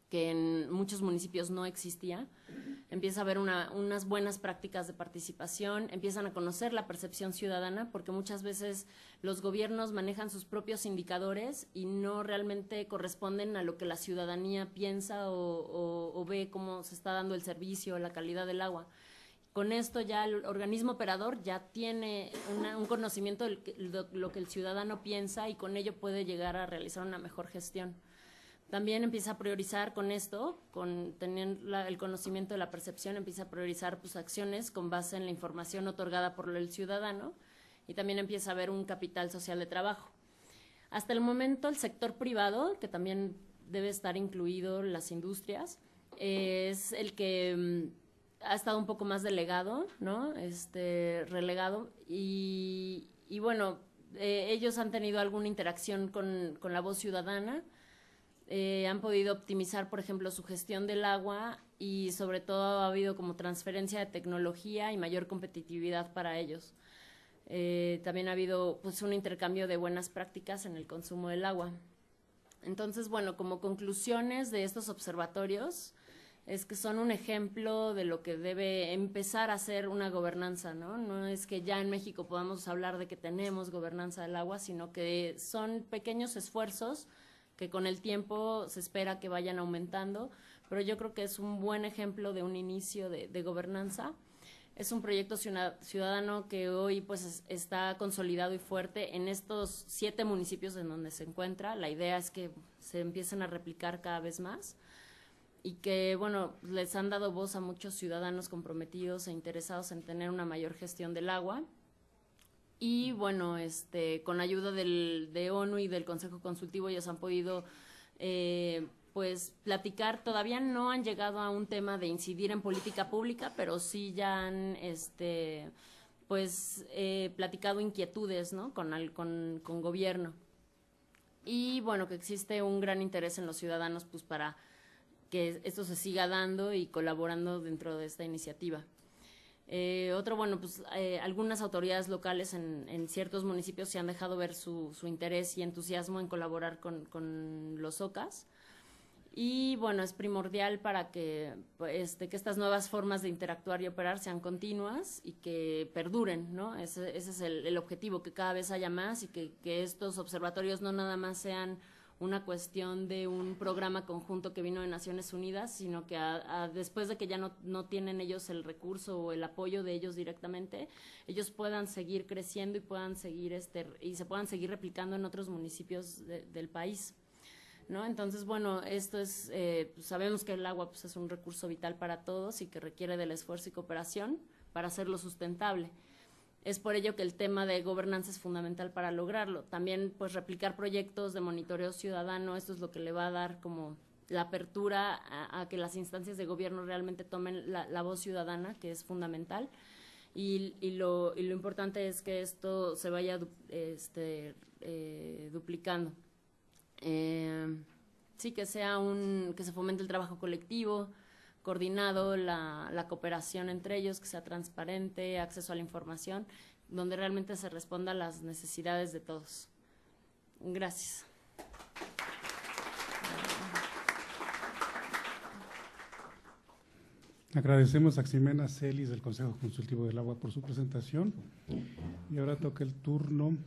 que en muchos municipios no existía. Empieza a haber unas buenas prácticas de participación, empiezan a conocer la percepción ciudadana, porque muchas veces los gobiernos manejan sus propios indicadores y no realmente corresponden a lo que la ciudadanía piensa o ve cómo se está dando el servicio, la calidad del agua. con esto ya el organismo operador ya tiene un conocimiento de lo que el ciudadano piensa y con ello puede llegar a realizar una mejor gestión. También empieza a priorizar con esto, con tener el conocimiento de la percepción, empieza a priorizar pues, acciones con base en la información otorgada por el ciudadano y también empieza a haber un capital social de trabajo. Hasta el momento el sector privado, que también debe estar incluido las industrias, es el que ha estado un poco más delegado, ¿no? Relegado y bueno, ellos han tenido alguna interacción con la voz ciudadana, han podido optimizar, por ejemplo, su gestión del agua y sobre todo ha habido como transferencia de tecnología y mayor competitividad para ellos. También ha habido pues un intercambio de buenas prácticas en el consumo del agua. Entonces, bueno, como conclusiones de estos observatorios es que son un ejemplo de lo que debe empezar a ser una gobernanza, ¿no? No es que ya en México podamos hablar de que tenemos gobernanza del agua, sino que son pequeños esfuerzos que con el tiempo se espera que vayan aumentando, pero yo creo que es un buen ejemplo de un inicio de gobernanza. Es un proyecto ciudadano que hoy pues está consolidado y fuerte en estos 7 municipios en donde se encuentra. La idea es que se empiecen a replicar cada vez más y que, bueno, les han dado voz a muchos ciudadanos comprometidos e interesados en tener una mayor gestión del agua. Y, bueno, con ayuda de ONU y del Consejo Consultivo ellos han podido pues platicar, todavía no han llegado a un tema de incidir en política pública, pero sí ya han platicado inquietudes, ¿no? con gobierno. Y bueno, que existe un gran interés en los ciudadanos pues para que esto se siga dando y colaborando dentro de esta iniciativa. Algunas autoridades locales en ciertos municipios se han dejado ver su interés y entusiasmo en colaborar con los OCAS. Y bueno, es primordial para que estas nuevas formas de interactuar y operar sean continuas y que perduren, ¿no? Ese es el objetivo, que cada vez haya más y que estos observatorios no nada más sean una cuestión de un programa conjunto que vino de Naciones Unidas, sino que después de que ya no tienen ellos el recurso o el apoyo de ellos directamente, ellos puedan seguir creciendo y puedan seguir y se puedan seguir replicando en otros municipios del país, ¿no? Entonces, bueno, esto es, sabemos que el agua pues, es un recurso vital para todos y que requiere del esfuerzo y cooperación para hacerlo sustentable. Es por ello que el tema de gobernanza es fundamental para lograrlo. También, pues, replicar proyectos de monitoreo ciudadano, esto es lo que le va a dar como la apertura a que las instancias de gobierno realmente tomen la voz ciudadana, que es fundamental. Y lo importante es que esto se vaya duplicando. Sí, que se fomente el trabajo colectivo, coordinado, la cooperación entre ellos, que sea transparente, acceso a la información, donde realmente se responda a las necesidades de todos. Gracias. Agradecemos a Ximena Celis del Consejo Consultivo del Agua por su presentación. Y ahora toca el turno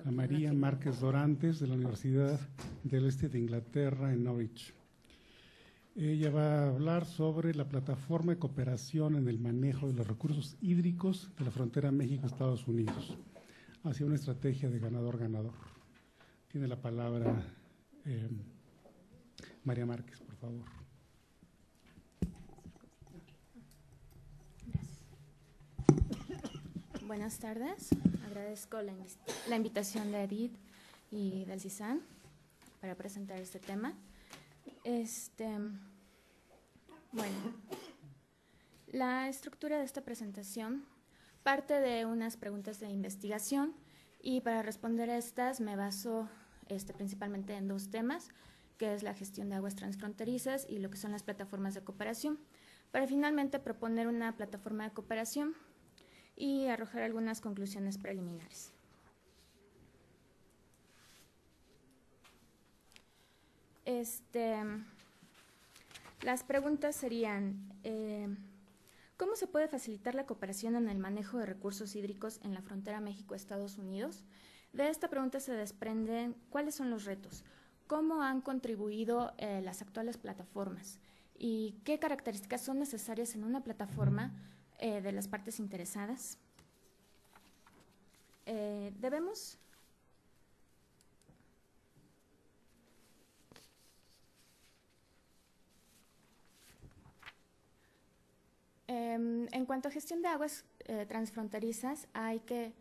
a María Márquez Dorantes de la Universidad del Este de Inglaterra en Norwich. Ella va a hablar sobre la plataforma de cooperación en el manejo de los recursos hídricos de la frontera México-Estados Unidos, hacia una estrategia de ganador-ganador. Tiene la palabra María Márquez, por favor. Gracias. Buenas tardes. Agradezco la invitación de Edith y del CISAN para presentar este tema. Bueno, la estructura de esta presentación parte de unas preguntas de investigación y para responder a estas me baso principalmente en 2 temas, que es la gestión de aguas transfronterizas y lo que son las plataformas de cooperación, para finalmente proponer una plataforma de cooperación y arrojar algunas conclusiones preliminares. Las preguntas serían, ¿cómo se puede facilitar la cooperación en el manejo de recursos hídricos en la frontera México-Estados Unidos? De esta pregunta se desprenden cuáles son los retos, cómo han contribuido las actuales plataformas y qué características son necesarias en una plataforma de las partes interesadas. Debemos en cuanto a gestión de aguas transfronterizas, hay que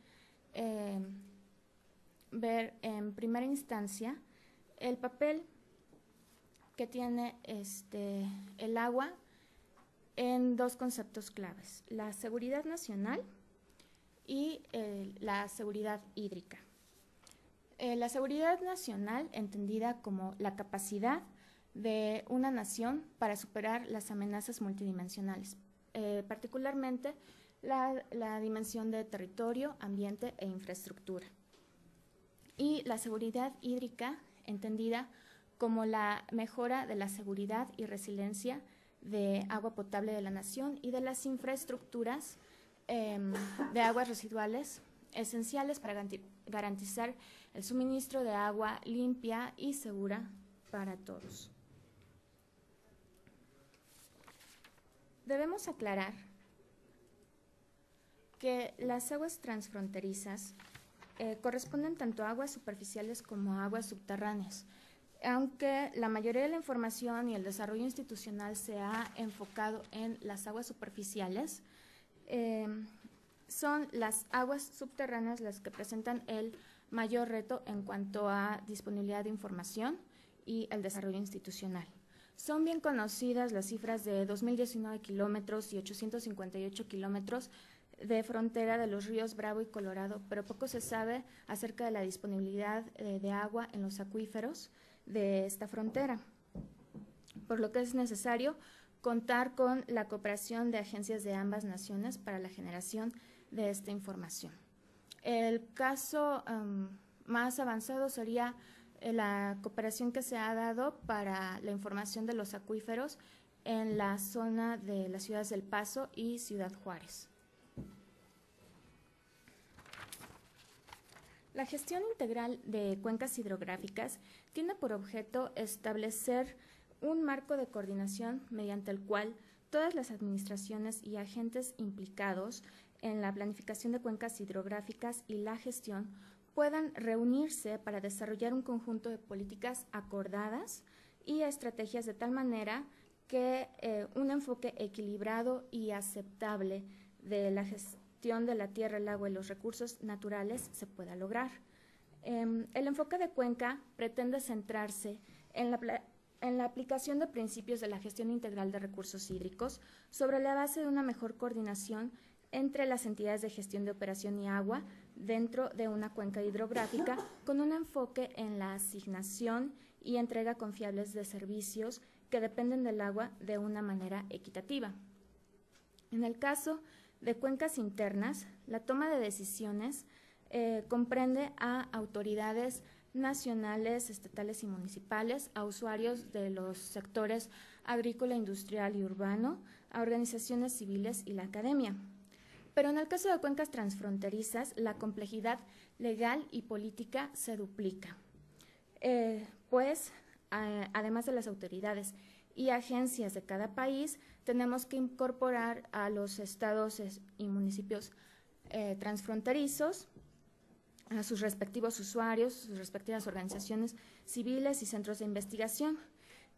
ver en primera instancia el papel que tiene el agua en dos conceptos claves: la seguridad nacional y la seguridad hídrica. La seguridad nacional, entendida como la capacidad de una nación para superar las amenazas multidimensionales, particularmente la dimensión de territorio, ambiente e infraestructura. Y la seguridad hídrica, entendida como la mejora de la seguridad y resiliencia de agua potable de la nación y de las infraestructuras de aguas residuales esenciales para garantizar el suministro de agua limpia y segura para todos. Debemos aclarar que las aguas transfronterizas corresponden tanto a aguas superficiales como a aguas subterráneas. Aunque la mayoría de la información y el desarrollo institucional se ha enfocado en las aguas superficiales, son las aguas subterráneas las que presentan el mayor reto en cuanto a disponibilidad de información y el desarrollo institucional. Son bien conocidas las cifras de 2.019 kilómetros y 858 kilómetros de frontera de los ríos Bravo y Colorado, pero poco se sabe acerca de la disponibilidad de agua en los acuíferos de esta frontera, por lo que es necesario contar con la cooperación de agencias de ambas naciones para la generación de esta información. El caso más avanzado sería la cooperación que se ha dado para la información de los acuíferos en la zona de las ciudades del Paso y Ciudad Juárez. La gestión integral de cuencas hidrográficas tiene por objeto establecer un marco de coordinación mediante el cual todas las administraciones y agentes implicados en la planificación de cuencas hidrográficas y la gestión puedan reunirse para desarrollar un conjunto de políticas acordadas y estrategias de tal manera que un enfoque equilibrado y aceptable de la gestión de la tierra, el agua y los recursos naturales se pueda lograr. El enfoque de cuenca pretende centrarse en la aplicación de principios de la gestión integral de recursos hídricos sobre la base de una mejor coordinación entre las entidades de gestión de operación y agua dentro de una cuenca hidrográfica, con un enfoque en la asignación y entrega confiables de servicios que dependen del agua de una manera equitativa. En el caso de cuencas internas, la toma de decisiones comprende a autoridades nacionales, estatales y municipales, a usuarios de los sectores agrícola, industrial y urbano, a organizaciones civiles y la academia. Pero en el caso de cuencas transfronterizas, la complejidad legal y política se duplica, además de las autoridades y agencias de cada país, tenemos que incorporar a los estados y municipios transfronterizos, a sus respectivos usuarios, sus respectivas organizaciones civiles y centros de investigación.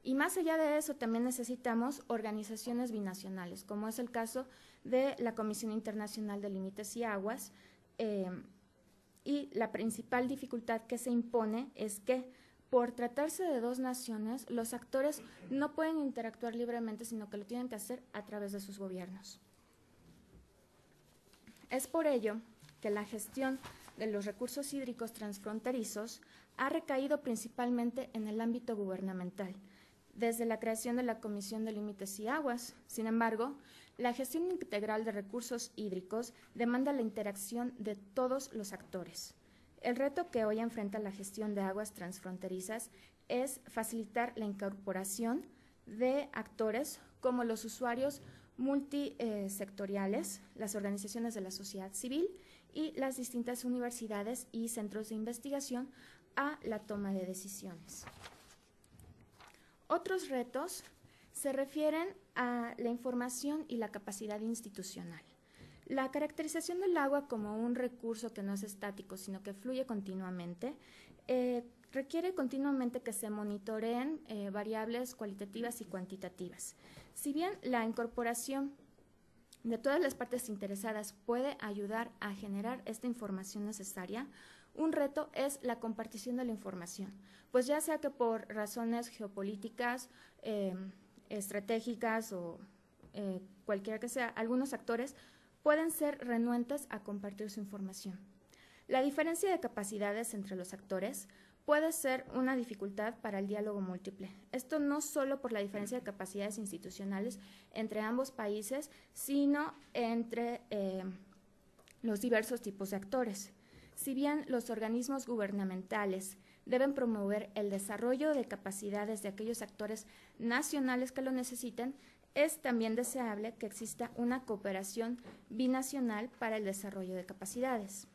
Y más allá de eso, también necesitamos organizaciones binacionales, como es el caso de la Comisión Internacional de Límites y Aguas, y la principal dificultad que se impone es que, por tratarse de dos naciones, los actores no pueden interactuar libremente, sino que lo tienen que hacer a través de sus gobiernos. Es por ello que la gestión de los recursos hídricos transfronterizos ha recaído principalmente en el ámbito gubernamental, desde la creación de la Comisión de Límites y Aguas. Sin embargo, la gestión integral de recursos hídricos demanda la interacción de todos los actores. El reto que hoy enfrenta la gestión de aguas transfronterizas es facilitar la incorporación de actores como los usuarios multisectoriales, las organizaciones de la sociedad civil y las distintas universidades y centros de investigación a la toma de decisiones. Otros retos se refieren a la información y la capacidad institucional. La caracterización del agua como un recurso que no es estático, sino que fluye continuamente, requiere continuamente que se monitoreen variables cualitativas y cuantitativas. Si bien la incorporación de todas las partes interesadas puede ayudar a generar esta información necesaria, un reto es la compartición de la información, pues ya sea que por razones geopolíticas, estratégicas o cualquiera que sea, algunos actores pueden ser renuentes a compartir su información. La diferencia de capacidades entre los actores puede ser una dificultad para el diálogo múltiple. Esto no solo por la diferencia de capacidades institucionales entre ambos países, sino entre los diversos tipos de actores. Si bien los organismos gubernamentales deben promover el desarrollo de capacidades de aquellos actores nacionales que lo necesiten, es también deseable que exista una cooperación binacional para el desarrollo de capacidades.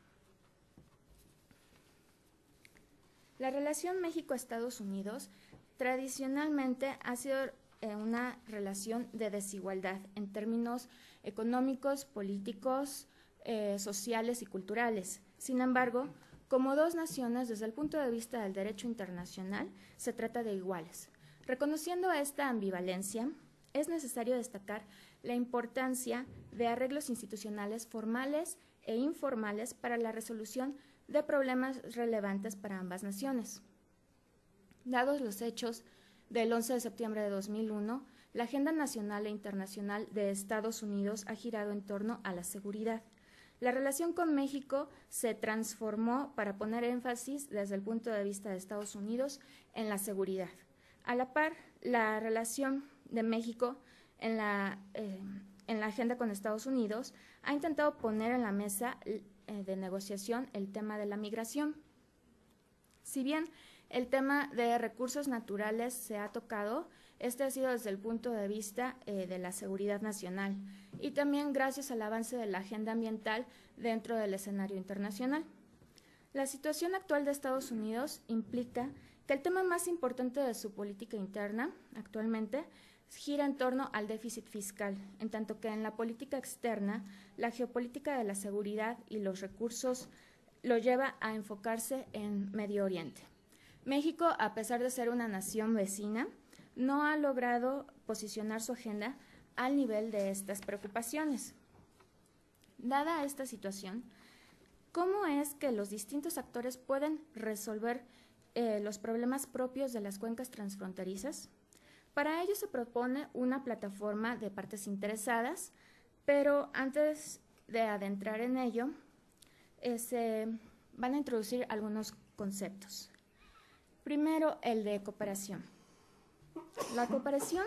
La relación México-Estados Unidos tradicionalmente ha sido una relación de desigualdad en términos económicos, políticos, sociales y culturales. Sin embargo, como dos naciones, desde el punto de vista del derecho internacional, se trata de iguales. Reconociendo esta ambivalencia, es necesario destacar la importancia de arreglos institucionales formales e informales para la resolución de problemas relevantes para ambas naciones. Dados los hechos del 11 de septiembre de 2001, la agenda nacional e internacional de Estados Unidos ha girado en torno a la seguridad. La relación con México se transformó para poner énfasis desde el punto de vista de Estados Unidos en la seguridad. A la par, la relación de México en la agenda con Estados Unidos ha intentado poner en la mesa de negociación el tema de la migración. Si bien el tema de recursos naturales se ha tocado, este ha sido desde el punto de vista de la seguridad nacional y también gracias al avance de la agenda ambiental dentro del escenario internacional. La situación actual de Estados Unidos implica que el tema más importante de su política interna actualmente gira en torno al déficit fiscal, en tanto que en la política externa, la geopolítica de la seguridad y los recursos lo lleva a enfocarse en Medio Oriente. México, a pesar de ser una nación vecina, no ha logrado posicionar su agenda al nivel de estas preocupaciones. Dada esta situación, ¿cómo es que los distintos actores pueden resolver los problemas propios de las cuencas transfronterizas? Para ello se propone una plataforma de partes interesadas, pero antes de adentrar en ello, se van a introducir algunos conceptos. Primero, el de cooperación. La cooperación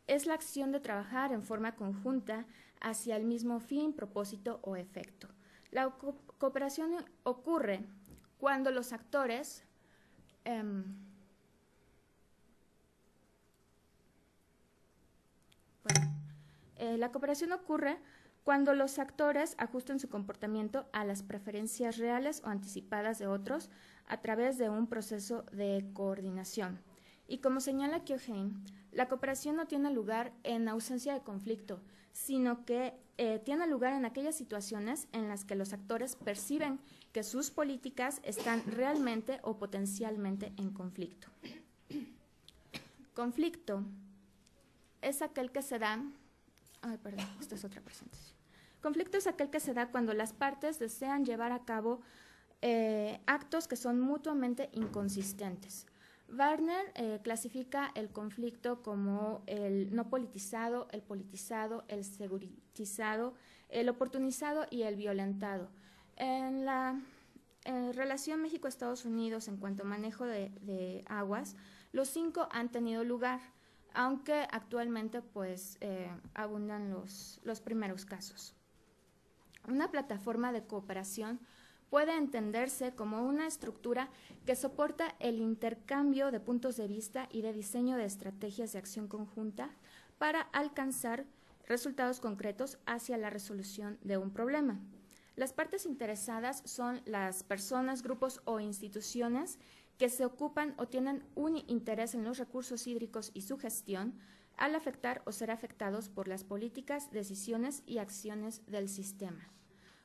es la acción de trabajar en forma conjunta hacia el mismo fin, propósito o efecto. La cooperación ocurre cuando los actores la cooperación ocurre cuando los actores ajustan su comportamiento a las preferencias reales o anticipadas de otros a través de un proceso de coordinación. Y como señala Keohane, la cooperación no tiene lugar en ausencia de conflicto, sino que tiene lugar en aquellas situaciones en las que los actores perciben que sus políticas están realmente o potencialmente en conflicto. Conflicto es aquel que se da… esta es otra presentación. Conflicto es aquel que se da cuando las partes desean llevar a cabo actos que son mutuamente inconsistentes. Wagner clasifica el conflicto como el no politizado, el politizado, el seguritizado, el oportunizado y el violentado. En la relación México-Estados Unidos en cuanto a manejo de aguas, los 5 han tenido lugar, aunque actualmente pues abundan los primeros casos. Una plataforma de cooperación puede entenderse como una estructura que soporta el intercambio de puntos de vista y de diseño de estrategias de acción conjunta para alcanzar resultados concretos hacia la resolución de un problema. Las partes interesadas son las personas, grupos o instituciones que se ocupan o tienen un interés en los recursos hídricos y su gestión, al afectar o ser afectados por las políticas, decisiones y acciones del sistema.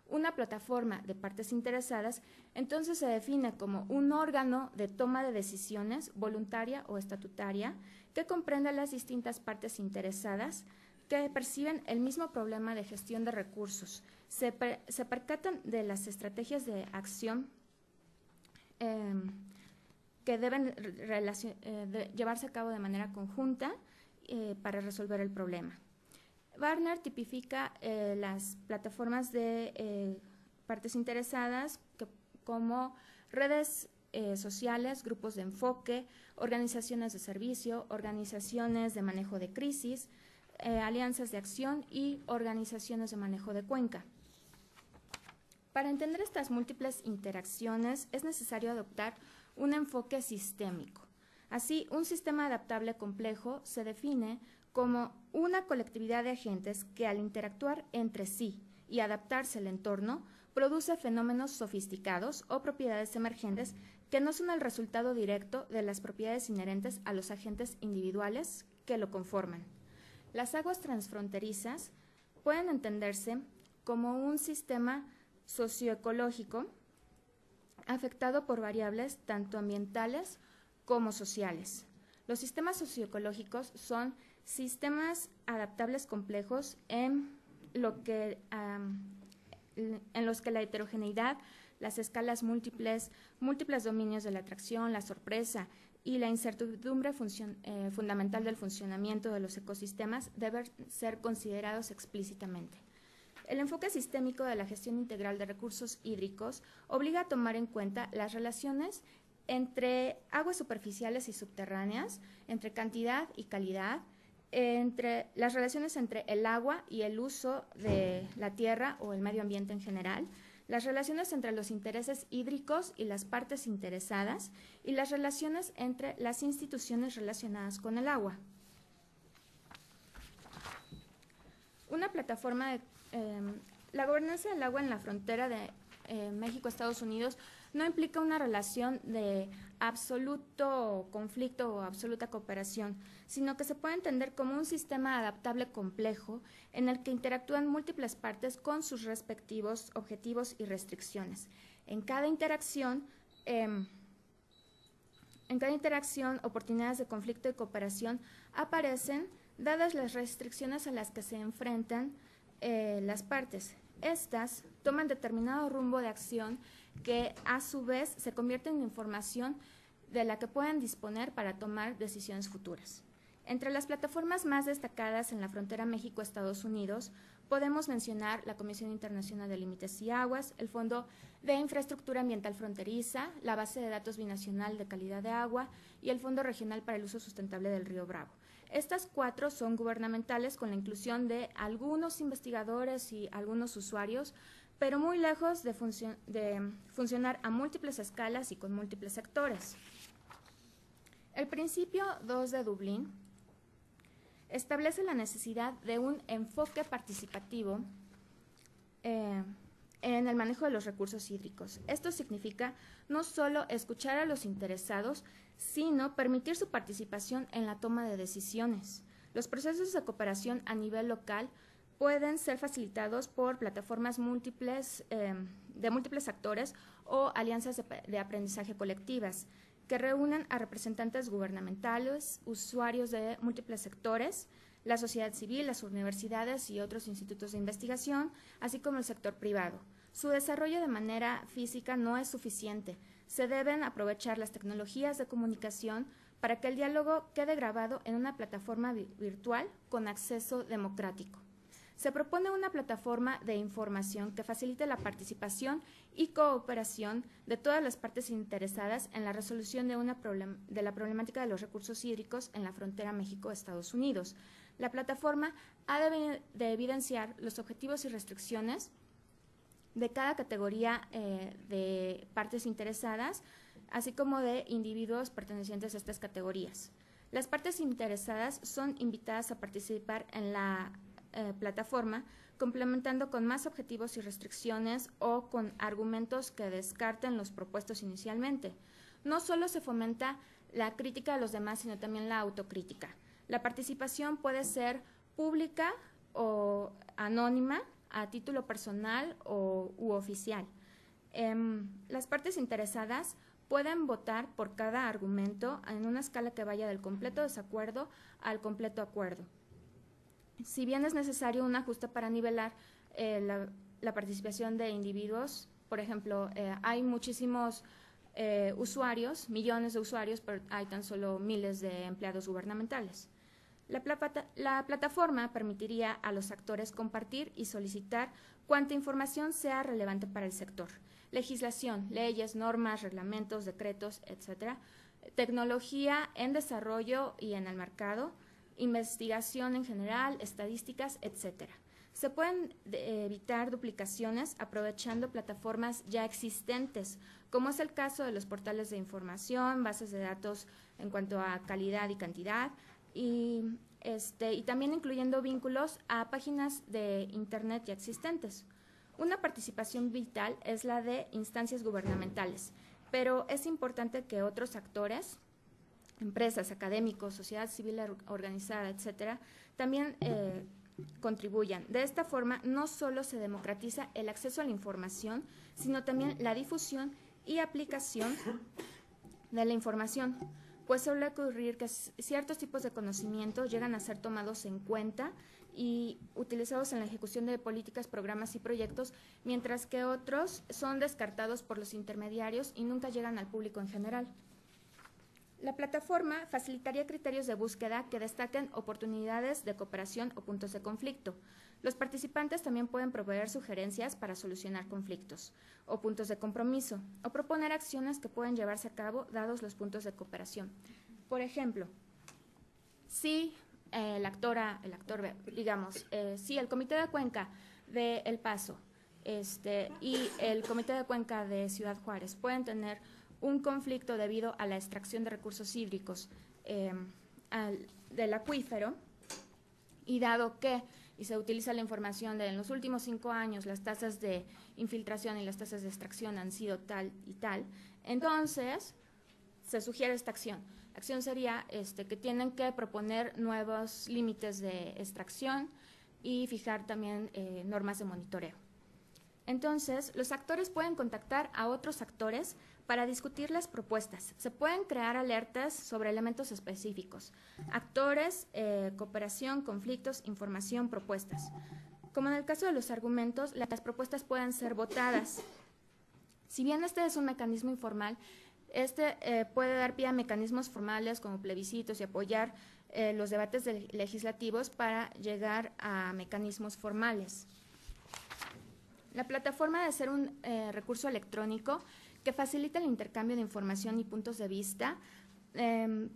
Una plataforma de partes interesadas entonces se define como un órgano de toma de decisiones voluntaria o estatutaria que comprende a las distintas partes interesadas que perciben el mismo problema de gestión de recursos, se percatan de las estrategias de acción que deben llevarse a cabo de manera conjunta para resolver el problema. Barnard tipifica las plataformas de partes interesadas como redes sociales, grupos de enfoque, organizaciones de servicio, organizaciones de manejo de crisis, alianzas de acción y organizaciones de manejo de cuenca. Para entender estas múltiples interacciones es necesario adoptar un enfoque sistémico. Así, un sistema adaptable complejo se define como una colectividad de agentes que al interactuar entre sí y adaptarse al entorno, produce fenómenos sofisticados o propiedades emergentes que no son el resultado directo de las propiedades inherentes a los agentes individuales que lo conforman. Las aguas transfronterizas pueden entenderse como un sistema socioecológico afectado por variables tanto ambientales como sociales. Los sistemas socioecológicos son sistemas adaptables complejos en los que la heterogeneidad, las escalas múltiples dominios de la atracción, la sorpresa y la incertidumbre fundamental del funcionamiento de los ecosistemas deben ser considerados explícitamente. El enfoque sistémico de la gestión integral de recursos hídricos obliga a tomar en cuenta las relaciones entre aguas superficiales y subterráneas, entre cantidad y calidad, entre las relaciones entre el agua y el uso de la tierra o el medio ambiente en general, las relaciones entre los intereses hídricos y las partes interesadas y las relaciones entre las instituciones relacionadas con el agua. Una plataforma de la gobernanza del agua en la frontera de México-Estados Unidos no implica una relación de absoluto conflicto o absoluta cooperación, sino que se puede entender como un sistema adaptable complejo en el que interactúan múltiples partes con sus respectivos objetivos y restricciones. En cada interacción, oportunidades de conflicto y cooperación aparecen dadas las restricciones a las que se enfrentan las partes. Estas toman determinado rumbo de acción que a su vez se convierte en información de la que pueden disponer para tomar decisiones futuras. Entre las plataformas más destacadas en la frontera México-Estados Unidos podemos mencionar la Comisión Internacional de Límites y Aguas, el Fondo de Infraestructura Ambiental Fronteriza, la Base de Datos Binacional de Calidad de Agua y el Fondo Regional para el Uso Sustentable del Río Bravo. Estas cuatro son gubernamentales con la inclusión de algunos investigadores y algunos usuarios, pero muy lejos de funcionar a múltiples escalas y con múltiples sectores. El principio 2 de Dublín establece la necesidad de un enfoque participativo en el manejo de los recursos hídricos. Esto significa no solo escuchar a los interesados, sino permitir su participación en la toma de decisiones. Los procesos de cooperación a nivel local pueden ser facilitados por plataformas de múltiples actores o alianzas de aprendizaje colectivas que reúnan a representantes gubernamentales, usuarios de múltiples sectores, la sociedad civil, las universidades y otros institutos de investigación, así como el sector privado. Su desarrollo de manera física no es suficiente. Se deben aprovechar las tecnologías de comunicación para que el diálogo quede grabado en una plataforma virtual con acceso democrático. Se propone una plataforma de información que facilite la participación y cooperación de todas las partes interesadas en la resolución de la problemática de los recursos hídricos en la frontera México-Estados Unidos. La plataforma ha de evidenciar los objetivos y restricciones de cada categoría de partes interesadas, así como de individuos pertenecientes a estas categorías. Las partes interesadas son invitadas a participar en la plataforma, complementando con más objetivos y restricciones o con argumentos que descarten los propuestos inicialmente. No solo se fomenta la crítica a los demás, sino también la autocrítica. La participación puede ser pública o anónima, a título personal u oficial. Las partes interesadas pueden votar por cada argumento en una escala que vaya del completo desacuerdo al completo acuerdo. Si bien es necesario un ajuste para nivelar la participación de individuos, por ejemplo, hay muchísimos usuarios, millones de usuarios, pero hay tan solo miles de empleados gubernamentales. La plataforma permitiría a los actores compartir y solicitar cuanta información sea relevante para el sector: legislación, leyes, normas, reglamentos, decretos, etcétera, tecnología en desarrollo y en el mercado, investigación en general, estadísticas, etcétera. Se pueden evitar duplicaciones aprovechando plataformas ya existentes, como es el caso de los portales de información, bases de datos en cuanto a calidad y cantidad, y también incluyendo vínculos a páginas de Internet ya existentes. Una participación vital es la de instancias gubernamentales, pero es importante que otros actores, empresas, académicos, sociedad civil organizada, etcétera, también contribuyan. De esta forma, no solo se democratiza el acceso a la información, sino también la difusión y aplicación de la información, pues suele ocurrir que ciertos tipos de conocimiento llegan a ser tomados en cuenta y utilizados en la ejecución de políticas, programas y proyectos, mientras que otros son descartados por los intermediarios y nunca llegan al público en general. La plataforma facilitaría criterios de búsqueda que destaquen oportunidades de cooperación o puntos de conflicto. Los participantes también pueden proveer sugerencias para solucionar conflictos o puntos de compromiso, o proponer acciones que pueden llevarse a cabo dados los puntos de cooperación. Por ejemplo, si si el Comité de Cuenca de El Paso y el Comité de Cuenca de Ciudad Juárez pueden tener un conflicto debido a la extracción de recursos hídricos del acuífero, y dado que se utiliza la información de en los últimos 5 años las tasas de infiltración y las tasas de extracción han sido tal y tal, entonces se sugiere esta acción. La acción sería que tienen que proponer nuevos límites de extracción y fijar también normas de monitoreo. Entonces, los actores pueden contactar a otros actores para discutir las propuestas. Se pueden crear alertas sobre elementos específicos: actores, cooperación, conflictos, información, propuestas. Como en el caso de los argumentos, las propuestas pueden ser votadas. Si bien este es un mecanismo informal, puede dar pie a mecanismos formales como plebiscitos y apoyar los debates legislativos para llegar a mecanismos formales. La plataforma debe ser un recurso electrónico que facilita el intercambio de información y puntos de vista,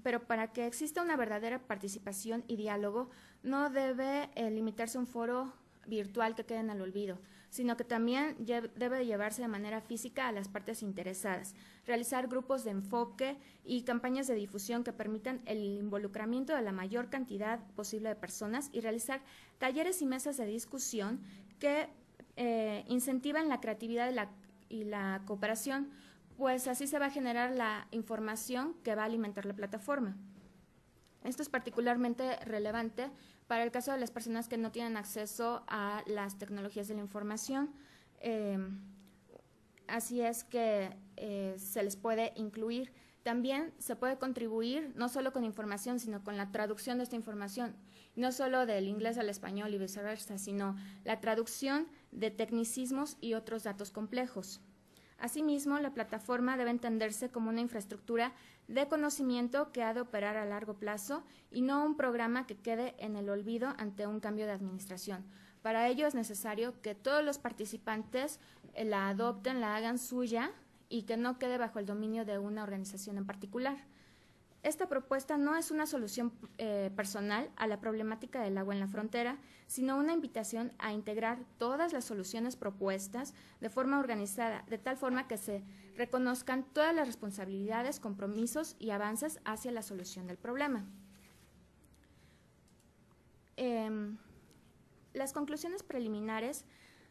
pero para que exista una verdadera participación y diálogo no debe limitarse a un foro virtual que quede en el olvido, sino que también debe llevarse de manera física a las partes interesadas, realizar grupos de enfoque y campañas de difusión que permitan el involucramiento de la mayor cantidad posible de personas, y realizar talleres y mesas de discusión que incentivan la creatividad y la cooperación, pues así se va a generar la información que va a alimentar la plataforma. Esto es particularmente relevante para el caso de las personas que no tienen acceso a las tecnologías de la información. Así es que se les puede incluir. También se puede contribuir no solo con información, sino con la traducción de esta información, no solo del inglés al español y viceversa, sino la traducción de tecnicismos y otros datos complejos. Asimismo, la plataforma debe entenderse como una infraestructura de conocimiento que ha de operar a largo plazo y no un programa que quede en el olvido ante un cambio de administración. Para ello es necesario que todos los participantes la adopten, la hagan suya y que no quede bajo el dominio de una organización en particular. Esta propuesta no es una solución personal a la problemática del agua en la frontera, sino una invitación a integrar todas las soluciones propuestas de forma organizada, de tal forma que se reconozcan todas las responsabilidades, compromisos y avances hacia la solución del problema. Las conclusiones preliminares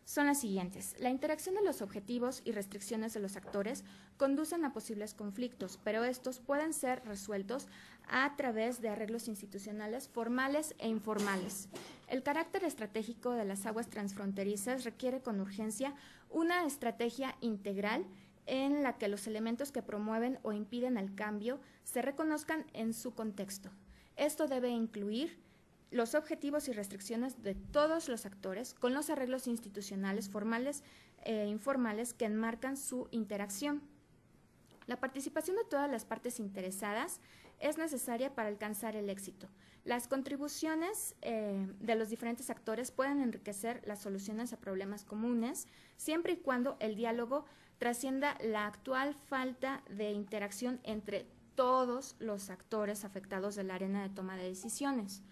son las siguientes. La interacción de los objetivos y restricciones de los actores conducen a posibles conflictos, pero estos pueden ser resueltos a través de arreglos institucionales formales e informales. El carácter estratégico de las aguas transfronterizas requiere con urgencia una estrategia integral en la que los elementos que promueven o impiden el cambio se reconozcan en su contexto. Esto debe incluir los objetivos y restricciones de todos los actores con los arreglos institucionales formales e informales que enmarcan su interacción. La participación de todas las partes interesadas es necesaria para alcanzar el éxito. Las contribuciones de los diferentes actores pueden enriquecer las soluciones a problemas comunes, siempre y cuando el diálogo trascienda la actual falta de interacción entre todos los actores afectados de la arena de toma de decisiones.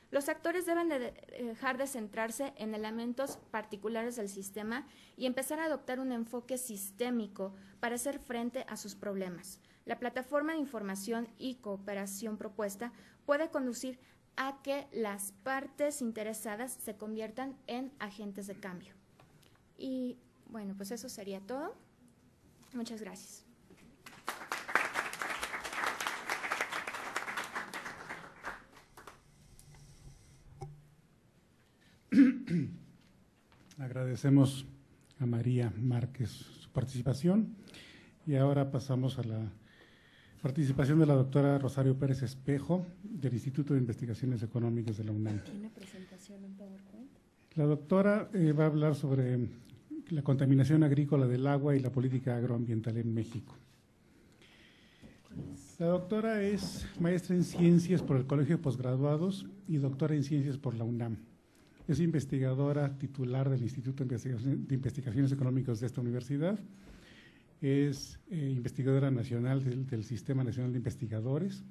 Los actores deben de dejar de centrarse en elementos particulares del sistema y empezar a adoptar un enfoque sistémico para hacer frente a sus problemas. La plataforma de información y cooperación propuesta puede conducir a que las partes interesadas se conviertan en agentes de cambio. Y bueno, pues eso sería todo. Muchas gracias. Agradecemos a María Márquez su participación y ahora pasamos a la participación de la doctora Rosario Pérez Espejo del Instituto de Investigaciones Económicas de la UNAM. ¿Tiene presentación en PowerPoint? La doctora va a hablar sobre la contaminación agrícola del agua y la política agroambiental en México. La doctora es maestra en Ciencias por el Colegio de Posgraduados y doctora en Ciencias por la UNAM. Es investigadora titular del Instituto de Investigaciones Económicas de esta universidad. Es investigadora nacional del Sistema Nacional de Investigadores.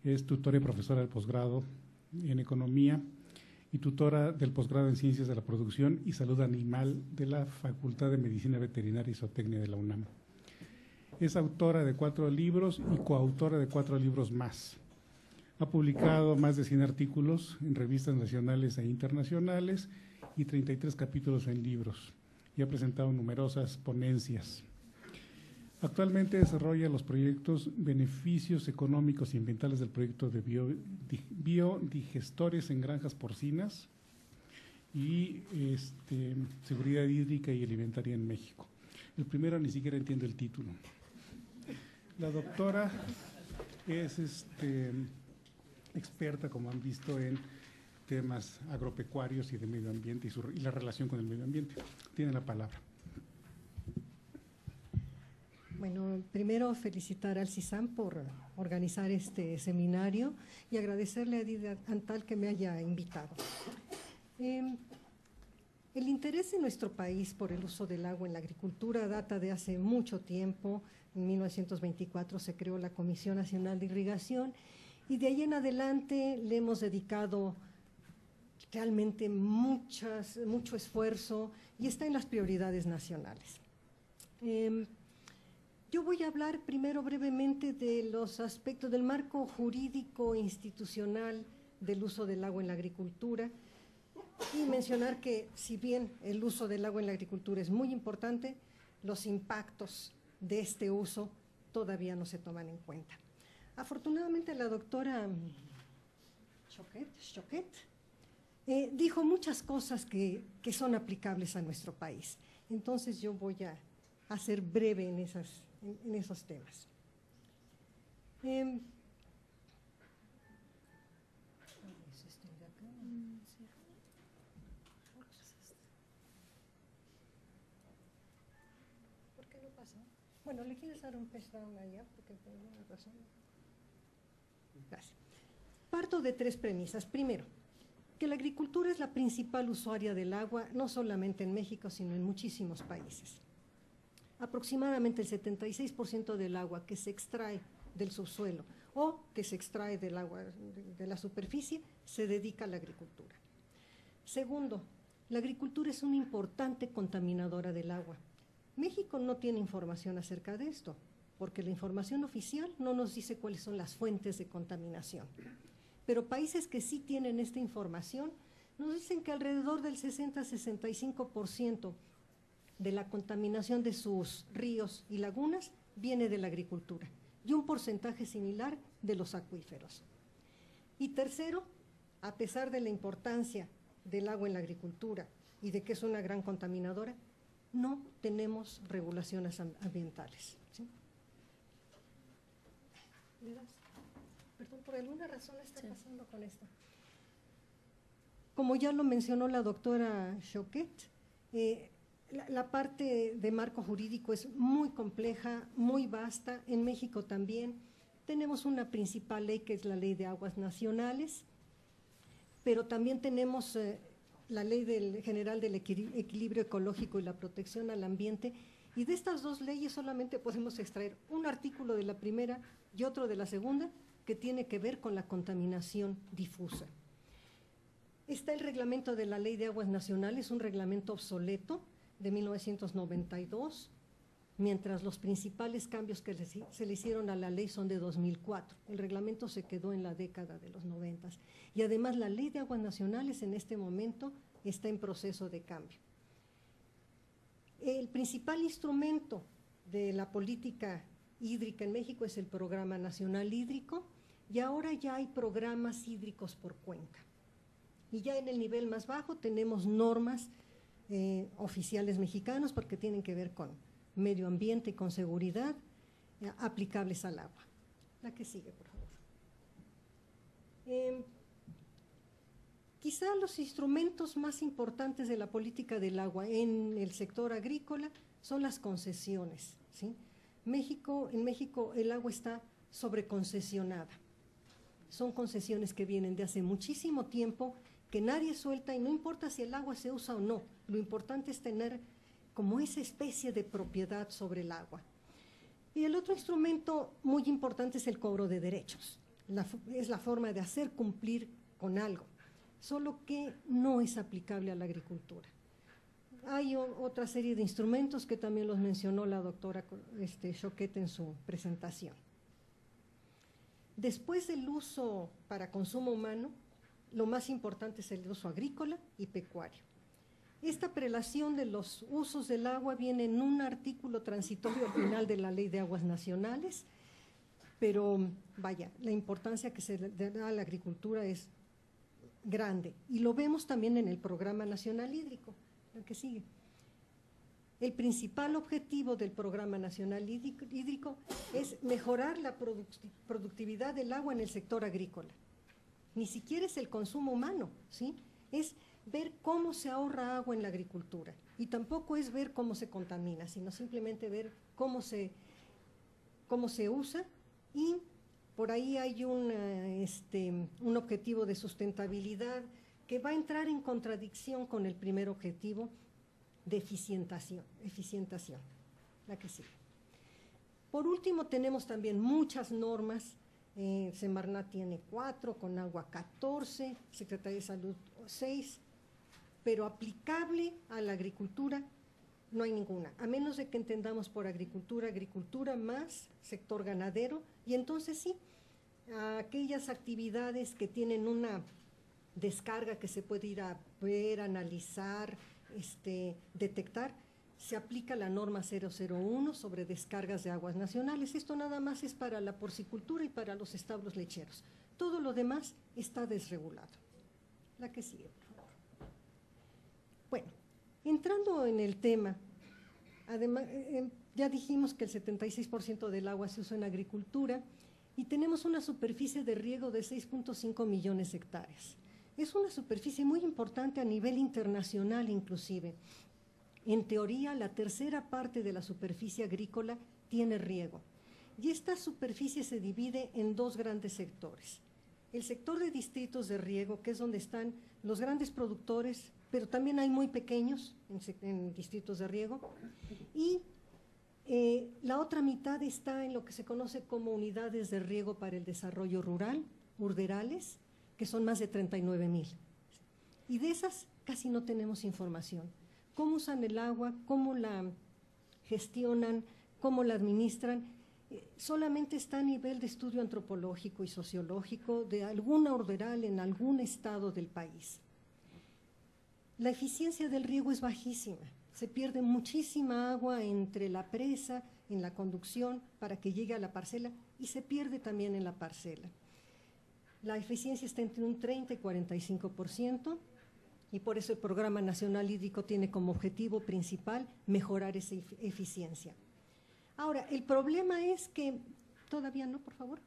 Es tutora y profesora del posgrado en Economía y tutora del posgrado en Ciencias de la Producción y Salud Animal de la Facultad de Medicina Veterinaria y Zootecnia de la UNAM. Es autora de 4 libros y coautora de 4 libros más. Ha publicado más de 100 artículos en revistas nacionales e internacionales y 33 capítulos en libros y ha presentado numerosas ponencias. Actualmente desarrolla los proyectos Beneficios Económicos y Ambientales del proyecto de biodigestores en granjas porcinas y Seguridad Hídrica y Alimentaria en México. El primero ni siquiera entiendo el título. La doctora es experta, como han visto, en temas agropecuarios y de medio ambiente y la relación con el medio ambiente. Tiene la palabra. Bueno, primero felicitar al CISAM por organizar este seminario y agradecerle a Edith Antal que me haya invitado. El interés en nuestro país por el uso del agua en la agricultura data de hace mucho tiempo. En 1924 se creó la Comisión Nacional de Irrigación y de ahí en adelante le hemos dedicado realmente mucho esfuerzo y está en las prioridades nacionales. Yo voy a hablar primero brevemente de los aspectos del marco jurídico e institucional del uso del agua en la agricultura y mencionar que si bien el uso del agua en la agricultura es muy importante, los impactos de este uso todavía no se toman en cuenta. Afortunadamente la doctora Choquet dijo muchas cosas que son aplicables a nuestro país. Entonces yo voy a ser breve en esos temas. ¿Por qué no pasa? Bueno, ¿le quieres dar un push down allá? Porque por alguna razón. Gracias. Parto de 3 premisas. Primero, que la agricultura es la principal usuaria del agua, no solamente en México, sino en muchísimos países. Aproximadamente el 76% del agua que se extrae del subsuelo o que se extrae del agua de la superficie se dedica a la agricultura. Segundo, la agricultura es una importante contaminadora del agua. México no tiene información acerca de esto, porque la información oficial no nos dice cuáles son las fuentes de contaminación. Pero países que sí tienen esta información nos dicen que alrededor del 60-65% de la contaminación de sus ríos y lagunas viene de la agricultura y un porcentaje similar de los acuíferos. Y tercero, a pesar de la importancia del agua en la agricultura y de que es una gran contaminadora, no tenemos regulaciones ambientales. ¿Sí? Perdón, por alguna razón está pasando con esto. Como ya lo mencionó la doctora Choquet, la parte de marco jurídico es muy compleja, muy vasta. En México también tenemos una principal ley que es la Ley de Aguas Nacionales, pero también tenemos la Ley General del Equilibrio Ecológico y la Protección al Ambiente, y de estas dos leyes solamente podemos extraer un artículo de la primera y otro de la segunda que tiene que ver con la contaminación difusa. Está el reglamento de la Ley de Aguas Nacionales, un reglamento obsoleto de 1992, mientras los principales cambios que se le hicieron a la ley son de 2004. El reglamento se quedó en la década de los 90. Y además la Ley de Aguas Nacionales en este momento está en proceso de cambio. El principal instrumento de la política hídrica en México es el Programa Nacional Hídrico, y ahora ya hay programas hídricos por cuenca. Y ya en el nivel más bajo tenemos normas oficiales mexicanos porque tienen que ver con medio ambiente y con seguridad aplicables al agua. La que sigue, por favor. Quizá los instrumentos más importantes de la política del agua en el sector agrícola son las concesiones, ¿sí? En México el agua está sobreconcesionada. Son concesiones que vienen de hace muchísimo tiempo, que nadie suelta, y no importa si el agua se usa o no, lo importante es tener como esa especie de propiedad sobre el agua. Y el otro instrumento muy importante es el cobro de derechos. Es la forma de hacer cumplir con algo, solo que no es aplicable a la agricultura. Hay otra serie de instrumentos que también los mencionó la doctora Choquet en su presentación. Después del uso para consumo humano, lo más importante es el uso agrícola y pecuario. Esta prelación de los usos del agua viene en un artículo transitorio al final de la Ley de Aguas Nacionales, pero vaya, la importancia que se da a la agricultura es grande, y lo vemos también en el Programa Nacional Hídrico, el que sigue. El principal objetivo del Programa Nacional Hídrico es mejorar la productividad del agua en el sector agrícola. Ni siquiera es el consumo humano, ¿sí? Es ver cómo se ahorra agua en la agricultura, y tampoco es ver cómo se contamina, sino simplemente ver cómo se usa, y por ahí hay un objetivo de sustentabilidad que va a entrar en contradicción con el primer objetivo de eficientación, la que sigue. Por último, tenemos también muchas normas. Semarnat tiene 4, Conagua 14, Secretaría de Salud 6, pero aplicable a la agricultura no hay ninguna, a menos de que entendamos por agricultura más sector ganadero, y entonces sí, aquellas actividades que tienen una descarga que se puede ir a ver, analizar, detectar, se aplica la norma 001 sobre descargas de aguas nacionales. Esto nada más es para la porcicultura y para los establos lecheros. Todo lo demás está desregulado. La que sigue, por favor. Bueno, entrando en el tema, además, ya dijimos que el 76% del agua se usa en agricultura y tenemos una superficie de riego de 6.5 millones de hectáreas. Es una superficie muy importante a nivel internacional inclusive. En teoría, la tercera parte de la superficie agrícola tiene riego, y esta superficie se divide en dos grandes sectores. El sector de distritos de riego, que es donde están los grandes productores, pero también hay muy pequeños en distritos de riego, y la otra mitad está en lo que se conoce como unidades de riego para el desarrollo rural, urderales, que son más de 39,000. Y de esas casi no tenemos información. Cómo usan el agua, cómo la gestionan, cómo la administran, solamente está a nivel de estudio antropológico y sociológico de alguna urderal en algún estado del país. la eficiencia del riego es bajísima. Se pierde muchísima agua entre la presa, en la conducción, para que llegue a la parcela, y se pierde también en la parcela. La eficiencia está entre un 30 y 45%, y por eso el Programa Nacional Hídrico tiene como objetivo principal mejorar esa eficiencia. Ahora, el problema es que, todavía no, por favor,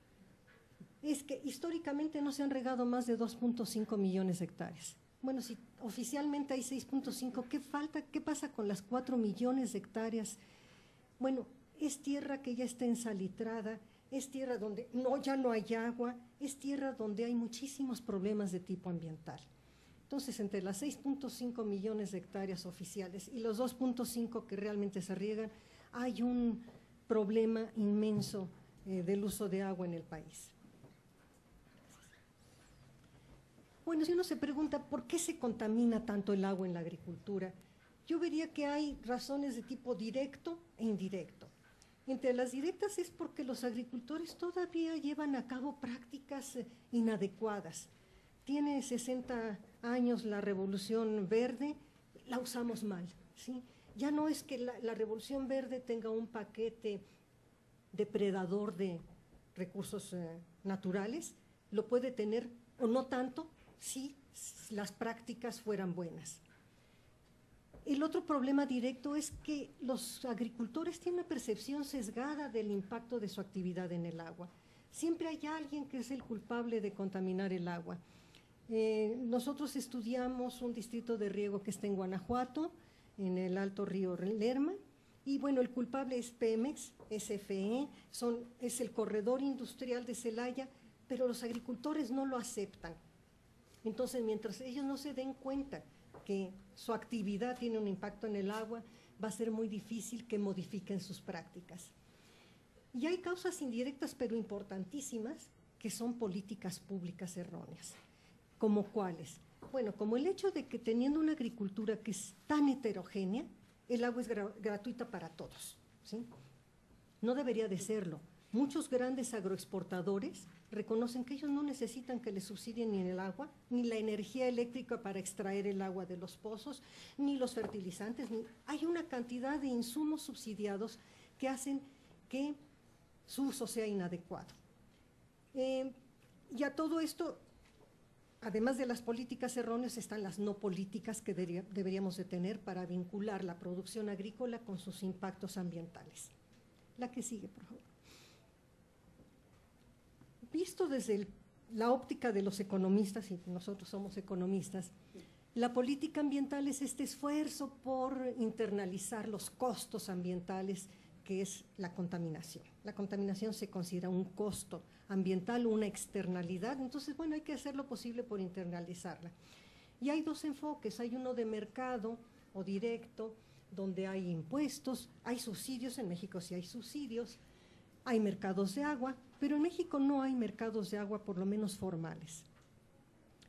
es que históricamente no se han regado más de 2.5 millones de hectáreas. Bueno, si oficialmente hay 6.5, ¿qué falta? ¿Qué pasa con las 4 millones de hectáreas? Bueno, es tierra que ya está ensalitrada, es tierra donde ya no hay agua, es tierra donde hay muchísimos problemas de tipo ambiental. Entonces, entre las 6.5 millones de hectáreas oficiales y los 2.5 que realmente se riegan, hay un problema inmenso del uso de agua en el país. Bueno, si uno se pregunta por qué se contamina tanto el agua en la agricultura, yo vería que hay razones de tipo directo e indirecto. Entre las directas es porque los agricultores todavía llevan a cabo prácticas inadecuadas. Tiene 60 años la Revolución Verde, la usamos mal, ¿sí? Ya no es que la Revolución Verde tenga un paquete depredador de recursos naturales, lo puede tener o no tanto si las prácticas fueran buenas. El otro problema directo es que los agricultores tienen una percepción sesgada del impacto de su actividad en el agua. Siempre hay alguien que es el culpable de contaminar el agua. Nosotros estudiamos un distrito de riego que está en Guanajuato, en el Alto Río Lerma, y bueno, el culpable es Pemex, SFE, es el corredor industrial de Celaya, pero los agricultores no lo aceptan. Entonces, mientras ellos no se den cuenta que su actividad tiene un impacto en el agua, va a ser muy difícil que modifiquen sus prácticas. Y hay causas indirectas, pero importantísimas, que son políticas públicas erróneas. ¿Como cuáles? Bueno, como el hecho de que teniendo una agricultura que es tan heterogénea, el agua es gratuita para todos, ¿sí? No debería de serlo. Muchos grandes agroexportadores reconocen que ellos no necesitan que les subsidien ni el agua, ni la energía eléctrica para extraer el agua de los pozos, ni los fertilizantes. Hay una cantidad de insumos subsidiados que hacen que su uso sea inadecuado. Y a todo esto, además de las políticas erróneas, están las no políticas que deberíamos de tener para vincular la producción agrícola con sus impactos ambientales. La que sigue, por favor. Visto desde la óptica de los economistas, y nosotros somos economistas, la política ambiental es este esfuerzo por internalizar los costos ambientales, que es la contaminación. La contaminación se considera un costo ambiental, una externalidad, entonces, bueno, hay que hacer lo posible por internalizarla. Y hay dos enfoques, hay uno de mercado o directo, donde hay impuestos, hay subsidios, en México sí hay subsidios, hay mercados de agua, pero en México no hay mercados de agua, por lo menos formales.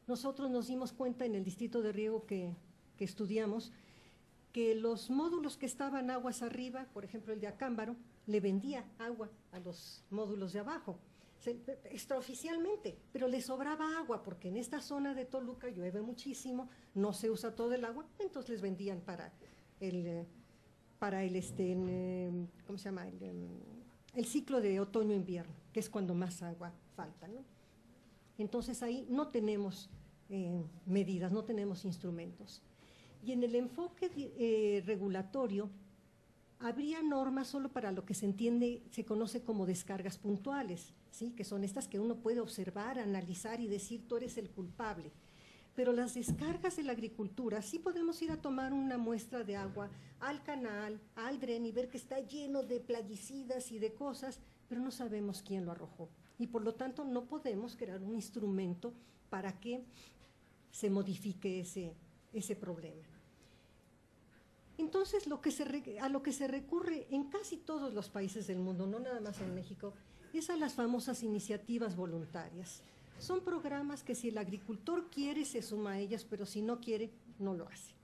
Nosotros nos dimos cuenta en el distrito de riego que estudiamos, que los módulos que estaban aguas arriba, por ejemplo el de Acámbaro, le vendía agua a los módulos de abajo, extraoficialmente, pero le sobraba agua, porque en esta zona de Toluca llueve muchísimo, no se usa todo el agua, entonces les vendían para el ¿cómo se llama? El ciclo de otoño-invierno, que es cuando más agua falta, ¿no? Entonces ahí no tenemos medidas, no tenemos instrumentos. Y en el enfoque regulatorio, habría normas solo para lo que se conoce como descargas puntuales, ¿sí? Que son estas que uno puede observar, analizar y decir, tú eres el culpable. Pero las descargas de la agricultura, sí podemos ir a tomar una muestra de agua al canal, al dren y ver que está lleno de plaguicidas y de cosas, pero no sabemos quién lo arrojó. Y por lo tanto no podemos crear un instrumento para que se modifique ese problema. Entonces, a lo que se recurre en casi todos los países del mundo, no nada más en México, es a las famosas iniciativas voluntarias. Son programas que si el agricultor quiere, se suma a ellas, pero si no quiere, no lo hace.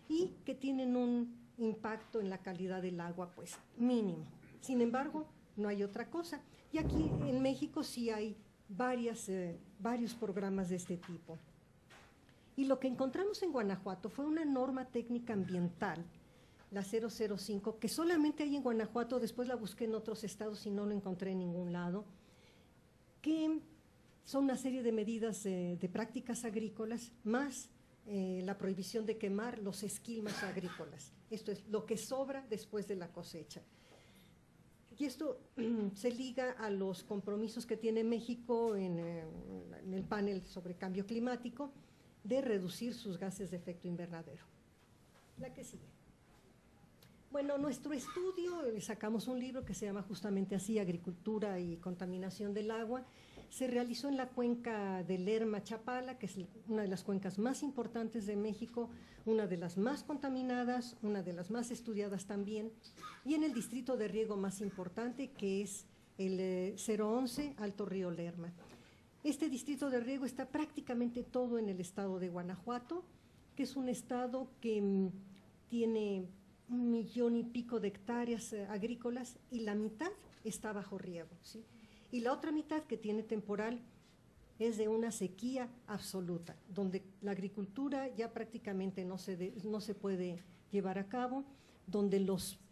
Y que tienen un impacto en la calidad del agua, pues, mínimo. Sin embargo, no hay otra cosa. Y aquí en México sí hay varios programas de este tipo. Y lo que encontramos en Guanajuato fue una norma técnica ambiental, la 005, que solamente hay en Guanajuato, después la busqué en otros estados y no lo encontré en ningún lado, que son una serie de medidas de prácticas agrícolas, más la prohibición de quemar los esquilmas agrícolas. Esto es lo que sobra después de la cosecha. Y esto se liga a los compromisos que tiene México en el panel sobre cambio climático de reducir sus gases de efecto invernadero. La que sigue. Bueno, nuestro estudio, sacamos un libro que se llama justamente así, Agricultura y Contaminación del Agua. Se realizó en la cuenca del Lerma-Chapala, que es una de las cuencas más importantes de México, una de las más contaminadas, una de las más estudiadas también, y en el distrito de riego más importante, que es el 011, Alto Río Lerma. Este distrito de riego está prácticamente todo en el estado de Guanajuato, que es un estado que tiene 1,000,000 y pico de hectáreas agrícolas y la mitad está bajo riego, ¿sí? Y la otra mitad, que tiene temporal, es de una sequía absoluta, donde la agricultura ya prácticamente no se puede llevar a cabo, donde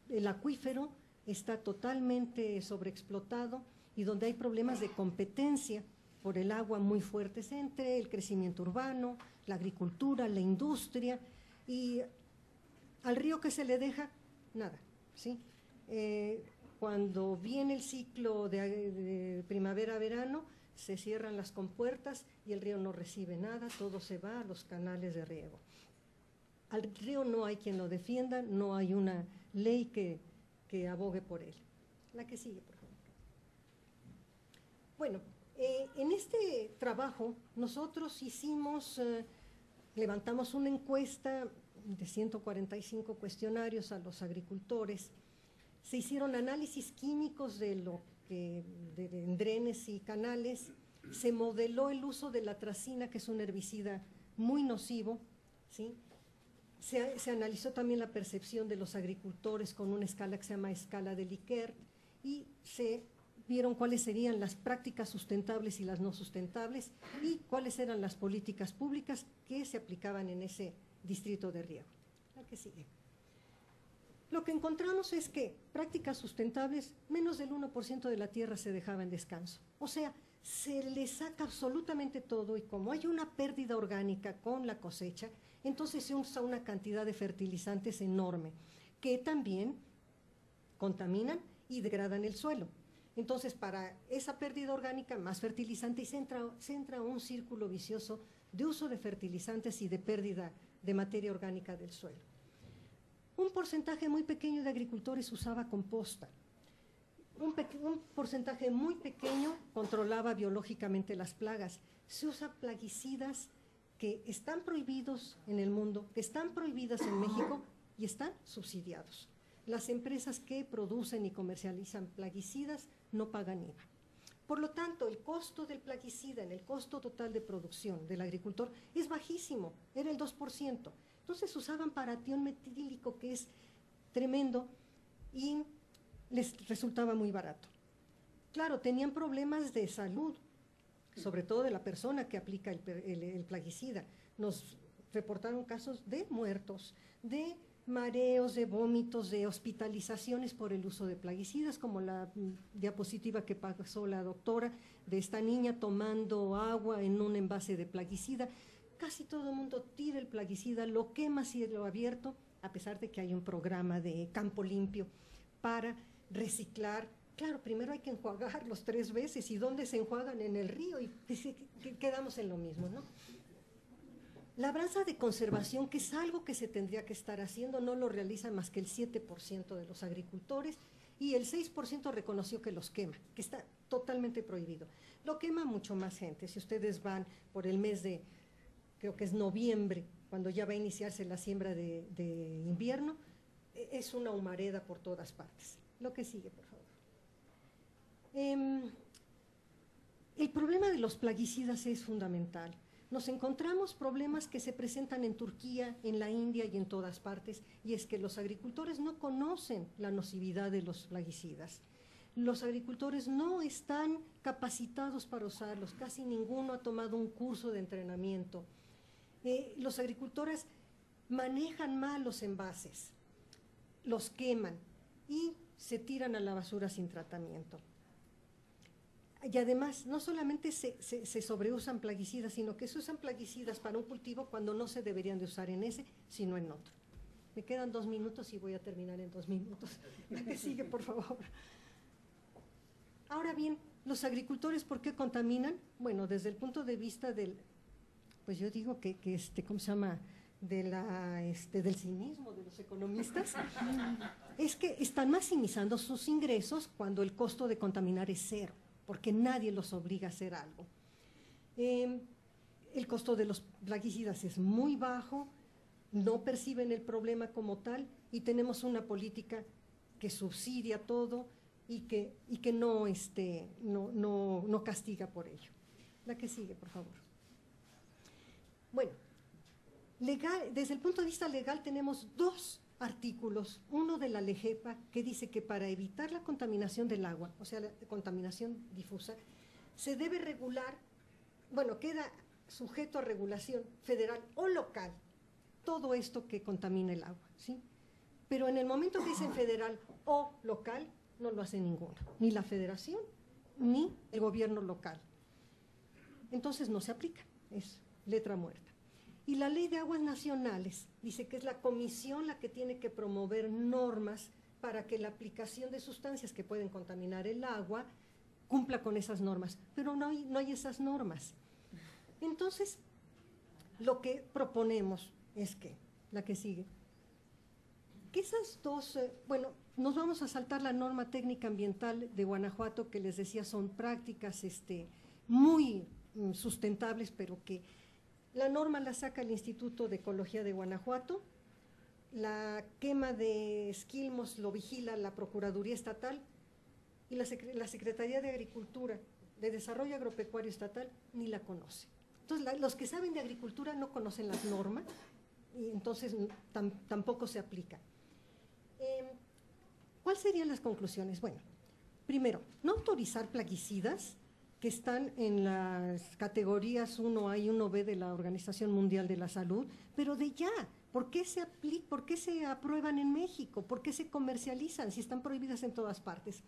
el acuífero está totalmente sobreexplotado y donde hay problemas de competencia por el agua muy fuertes entre el crecimiento urbano, la agricultura, la industria, y al río que se le deja, nada, ¿sí? Cuando viene el ciclo de primavera-verano, se cierran las compuertas y el río no recibe nada, todo se va a los canales de riego. Al río no hay quien lo defienda, no hay una ley que abogue por él. La que sigue, por favor. Bueno, en este trabajo nosotros levantamos una encuesta de 145 cuestionarios a los agricultores. Se hicieron análisis químicos de drenes y canales, se modeló el uso de la atracina, que es un herbicida muy nocivo, ¿sí? Se analizó también la percepción de los agricultores con una escala que se llama escala de Likert, y se vieron cuáles serían las prácticas sustentables y las no sustentables, y cuáles eran las políticas públicas que se aplicaban en ese distrito de riego. La que sigue. Lo que encontramos es que prácticas sustentables, menos del 1% de la tierra se dejaba en descanso. O sea, se le saca absolutamente todo, y como hay una pérdida orgánica con la cosecha, entonces se usa una cantidad de fertilizantes enorme, que también contaminan y degradan el suelo. Entonces, para esa pérdida orgánica, más fertilizante, y se entra un círculo vicioso de uso de fertilizantes y de pérdida de materia orgánica del suelo. Un porcentaje muy pequeño de agricultores usaba composta. Un porcentaje muy pequeño controlaba biológicamente las plagas. Se usan plaguicidas que están prohibidos en el mundo, que están prohibidas en México y están subsidiados. Las empresas que producen y comercializan plaguicidas no pagan IVA. Por lo tanto, el costo del plaguicida en el costo total de producción del agricultor es bajísimo, era el 2%. Entonces usaban paratión metílico, que es tremendo, y les resultaba muy barato. Claro, tenían problemas de salud, sobre todo de la persona que aplica el plaguicida. Nos reportaron casos de muertos, de mareos, de vómitos, de hospitalizaciones por el uso de plaguicidas, como la diapositiva que pasó la doctora de esta niña tomando agua en un envase de plaguicida. Casi todo el mundo tira el plaguicida, lo quema a cielo abierto, a pesar de que hay un programa de campo limpio para reciclar. Claro, primero hay que enjuagarlos 3 veces, ¿y dónde se enjuagan? En el río, y quedamos en lo mismo, ¿no? Labranza de conservación, que es algo que se tendría que estar haciendo, no lo realizan más que el 7% de los agricultores, y el 6% reconoció que los quema, que está totalmente prohibido. Lo quema mucho más gente. Si ustedes van por el mes de, creo que es noviembre, cuando ya va a iniciarse la siembra de invierno, es una humareda por todas partes. Lo que sigue, por favor. El problema de los plaguicidas es fundamental. Nos encontramos problemas que se presentan en Turquía, en la India y en todas partes, y es que los agricultores no conocen la nocividad de los plaguicidas. Los agricultores no están capacitados para usarlos, casi ninguno ha tomado un curso de entrenamiento. Los agricultores manejan mal los envases, los queman y se tiran a la basura sin tratamiento. Y además, no solamente se sobreusan plaguicidas, sino que se usan plaguicidas para un cultivo cuando no se deberían de usar en ese, sino en otro. Me quedan 2 minutos y voy a terminar en 2 minutos. La que sigue, por favor. Ahora bien, los agricultores, ¿por qué contaminan? Bueno, desde el punto de vista del, pues yo digo que ¿cómo se llama?, del cinismo de los economistas, es que están maximizando sus ingresos cuando el costo de contaminar es cero, porque nadie los obliga a hacer algo. El costo de los plaguicidas es muy bajo, no perciben el problema como tal y tenemos una política que subsidia todo y que no castiga por ello. La que sigue, por favor. Bueno, desde el punto de vista legal tenemos 2 artículos, uno de la LEGEPA que dice que para evitar la contaminación del agua, o sea, la contaminación difusa, se debe regular, bueno, queda sujeto a regulación federal o local, todo esto que contamina el agua, ¿sí? Pero en el momento que dicen federal o local, no lo hace ninguno, ni la federación, ni el gobierno local. Entonces no se aplica, es letra muerta. Y la Ley de Aguas Nacionales dice que es la comisión la que tiene que promover normas para que la aplicación de sustancias que pueden contaminar el agua cumpla con esas normas, pero no hay esas normas. Entonces, lo que proponemos es que, la que sigue, que esas 2, bueno, nos vamos a saltar la norma técnica ambiental de Guanajuato, que les decía son prácticas muy sustentables, pero que la norma la saca el Instituto de Ecología de Guanajuato, la quema de esquilmos lo vigila la Procuraduría Estatal y la Secretaría de Agricultura, de Desarrollo Agropecuario Estatal, ni la conoce. Entonces, los que saben de agricultura no conocen las normas y entonces tampoco se aplica. ¿Cuáles serían las conclusiones? Bueno, primero, no autorizar plaguicidas que están en las categorías 1A y 1B de la Organización Mundial de la Salud, pero de ya, ¿por qué se aprueban en México? ¿Por qué se comercializan si están prohibidas en todas partes?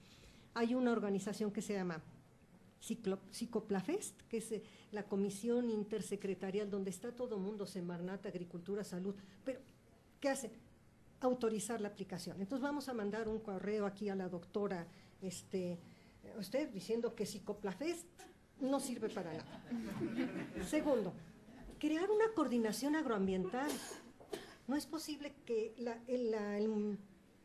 Hay una organización que se llama Cicoplafest, que es la comisión intersecretarial donde está todo el mundo, Semarnat, Agricultura, Salud, pero ¿qué hacen? Autorizar la aplicación. Entonces vamos a mandar un correo aquí a la doctora usted diciendo que Cicoplafest no sirve para nada. Segundo, crear una coordinación agroambiental. No es posible que el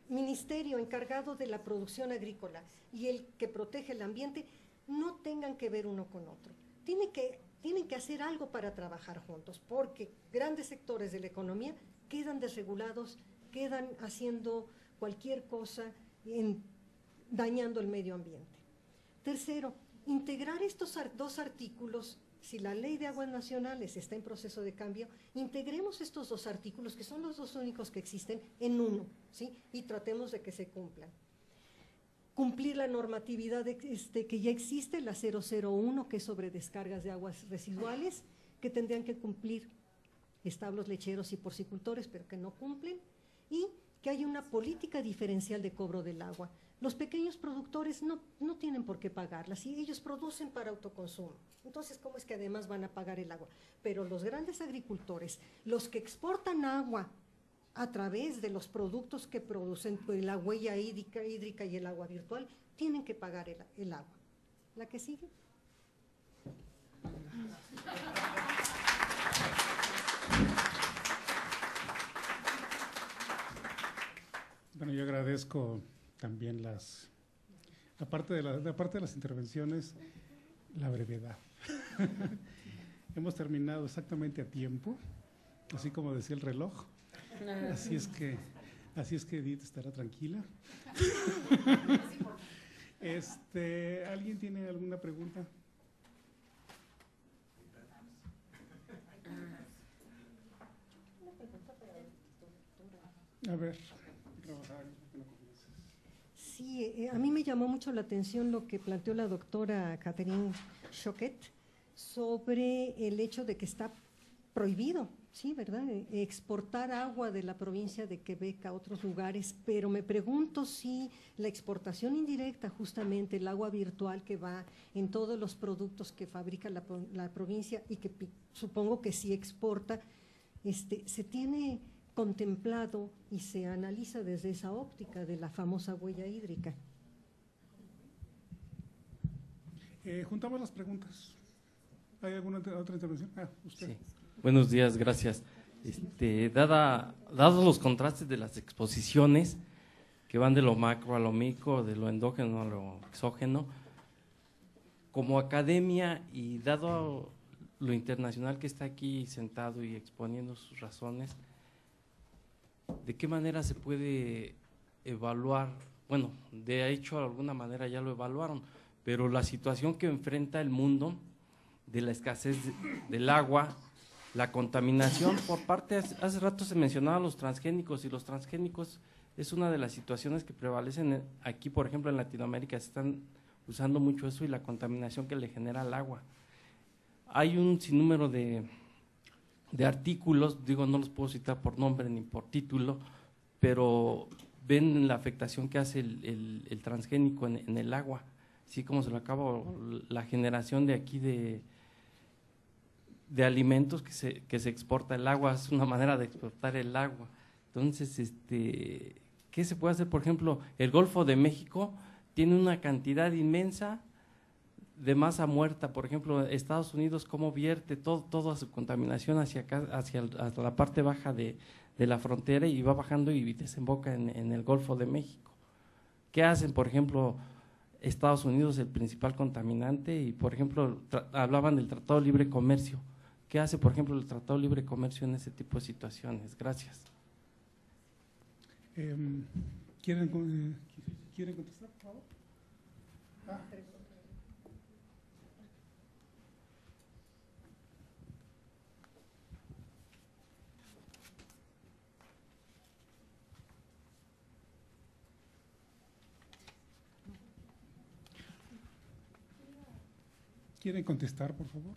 ministerio encargado de la producción agrícola y el que protege el ambiente no tengan que ver uno con otro. Tienen que hacer algo para trabajar juntos, porque grandes sectores de la economía quedan desregulados, quedan haciendo cualquier cosa, dañando el medio ambiente. Tercero, integrar estos 2 artículos. Si la Ley de Aguas Nacionales está en proceso de cambio, integremos estos 2 artículos, que son los 2 únicos que existen, en uno, ¿sí? Y tratemos de que se cumplan. Cumplir la normatividad que ya existe, la 001, que es sobre descargas de aguas residuales, que tendrían que cumplir establos lecheros y porcicultores, pero que no cumplen, y que haya una política diferencial de cobro del agua. Los pequeños productores no tienen por qué pagarla, si ellos producen para autoconsumo. Entonces, ¿cómo es que además van a pagar el agua? Pero los grandes agricultores, los que exportan agua a través de los productos que producen, pues, la huella hídrica y el agua virtual, tienen que pagar el agua. ¿La que sigue? Bueno, yo agradezco también aparte de las intervenciones, la brevedad. Hemos terminado exactamente a tiempo, así como decía el reloj. Así es que Edith estará tranquila. ¿Alguien tiene alguna pregunta? A ver. Sí, a mí me llamó mucho la atención lo que planteó la doctora Catherine Choquet sobre el hecho de que está prohibido sí, ¿verdad? Exportar agua de la provincia de Quebec a otros lugares, pero me pregunto si la exportación indirecta, justamente el agua virtual que va en todos los productos que fabrica la provincia y que supongo que sí exporta, se tiene contemplado y se analiza desde esa óptica de la famosa huella hídrica. Juntamos las preguntas. ¿Hay alguna otra intervención? Usted. Sí. Buenos días, gracias. Dados los contrastes de las exposiciones que van de lo macro a lo micro, de lo endógeno a lo exógeno, como academia y dado lo internacional que está aquí sentado y exponiendo sus razones, ¿de qué manera se puede evaluar? Bueno, de hecho, de alguna manera ya lo evaluaron, pero la situación que enfrenta el mundo de la escasez del agua, la contaminación por parte, hace rato se mencionaba los transgénicos, y los transgénicos es una de las situaciones que prevalecen aquí, por ejemplo, en Latinoamérica, se están usando mucho eso y la contaminación que le genera al agua. Hay un sinnúmero de artículos, digo, no los puedo citar por nombre ni por título, pero ven la afectación que hace el transgénico en el agua, así como se lo acabo, la generación de aquí de alimentos que se exporta el agua, es una manera de exportar el agua. Entonces, ¿qué se puede hacer? Por ejemplo, el Golfo de México tiene una cantidad inmensa de masa muerta. Por ejemplo, Estados Unidos, cómo vierte toda su contaminación hacia acá, hacia la parte baja de la frontera, y va bajando y desemboca en el Golfo de México. ¿Qué hacen? Por ejemplo, Estados Unidos, el principal contaminante, y por ejemplo, hablaban del Tratado de Libre Comercio. ¿Qué hace, por ejemplo, el Tratado de Libre Comercio en ese tipo de situaciones? Gracias. ¿Quieren contestar, por favor? ¿Quieren contestar, por favor?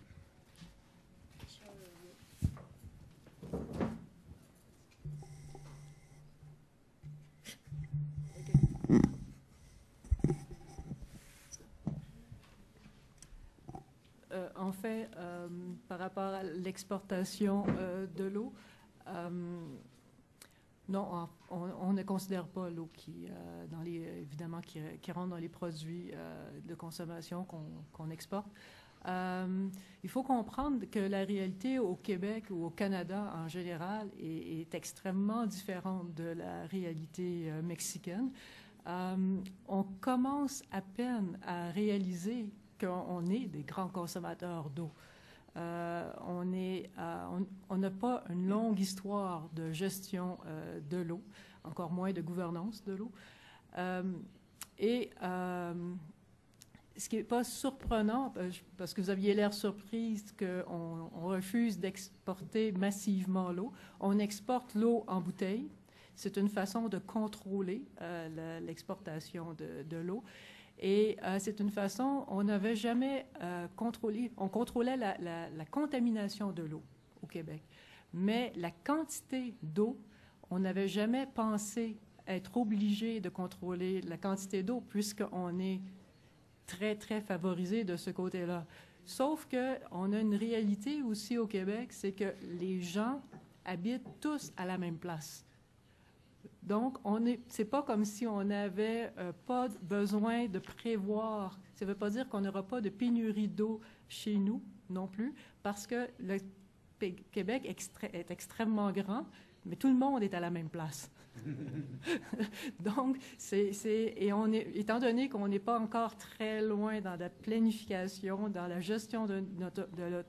En fait, par rapport à l'exportation de l'eau, non, on ne considère pas l'eau qui, évidemment, qui rentre dans les produits de consommation qu'on exporte. Il faut comprendre que la réalité au Québec ou au Canada en général est extrêmement différente de la réalité mexicaine. On commence à peine à réaliser qu'on est des grands consommateurs d'eau. On n'a pas une longue histoire de gestion de l'eau, encore moins de gouvernance de l'eau. Ce qui n'est pas surprenant, parce que vous aviez l'air surprise qu'on refuse d'exporter massivement l'eau. On exporte l'eau en bouteille. C'est une façon de contrôler l'exportation de l'eau. Et c'est une façon, on n'avait jamais contrôlé, on contrôlait la contamination de l'eau au Québec. Mais la quantité d'eau, on n'avait jamais pensé être obligé de contrôler la quantité d'eau, puisqu'on est très, très favorisé de ce côté-là. Sauf qu'on a une réalité aussi au Québec, c'est que les gens habitent tous à la même place. Donc, c'est pas comme si on n'avait pas besoin de prévoir. Ça ne veut pas dire qu'on n'aura pas de pénurie d'eau chez nous non plus, parce que le Québec est extrêmement grand, mais tout le monde est à la même place. Donc, étant donné qu'on n'est pas encore très loin dans la planification, dans la gestion de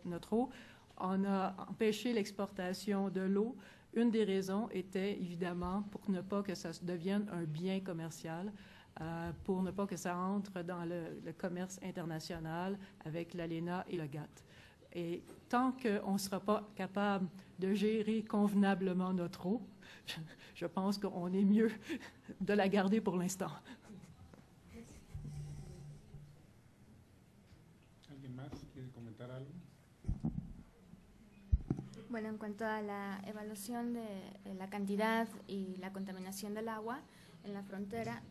notre eau, on a empêché l'exportation de l'eau. Une des raisons était évidemment pour ne pas que ça devienne un bien commercial, pour ne pas que ça entre dans le commerce international avec l'ALENA et le GATT. Et tant qu'on ne sera pas capable de gérer convenablement notre eau, je pense qu'on est mieux de la garder pour l'instant. ¿Alguien más quiere comentar algo? Bueno, en cuanto a la evaluación de la cantidad y la contaminación del agua en la frontera,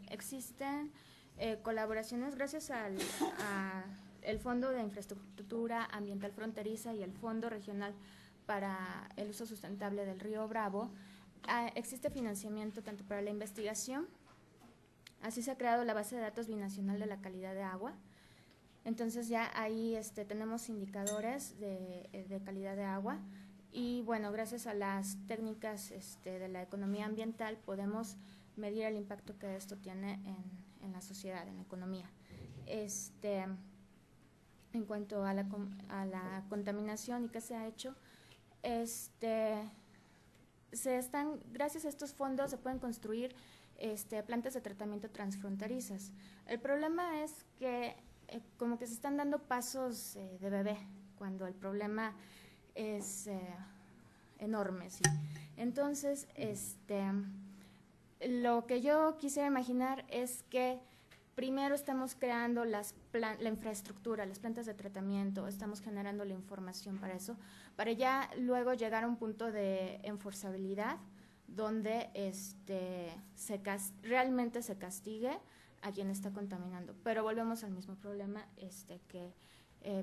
existen colaboraciones gracias al el Fondo de Infraestructura Ambiental Fronteriza y el Fondo Regional para el Uso Sustentable del Río Bravo. Existe financiamiento tanto para la investigación, así se ha creado la base de datos binacional de la calidad de agua. Entonces ya ahí tenemos indicadores de calidad de agua y bueno, gracias a las técnicas de la economía ambiental podemos medir el impacto que esto tiene en la sociedad, en la economía. En cuanto a la contaminación y qué se ha hecho, gracias a estos fondos se pueden construir plantas de tratamiento transfronterizas. El problema es que como que se están dando pasos de bebé cuando el problema es enorme, ¿sí? Entonces, lo que yo quisiera imaginar es que primero estamos creando la infraestructura, las plantas de tratamiento, estamos generando la información para eso, para ya luego llegar a un punto de enforzabilidad donde realmente se castigue a quien está contaminando. Pero volvemos al mismo problema que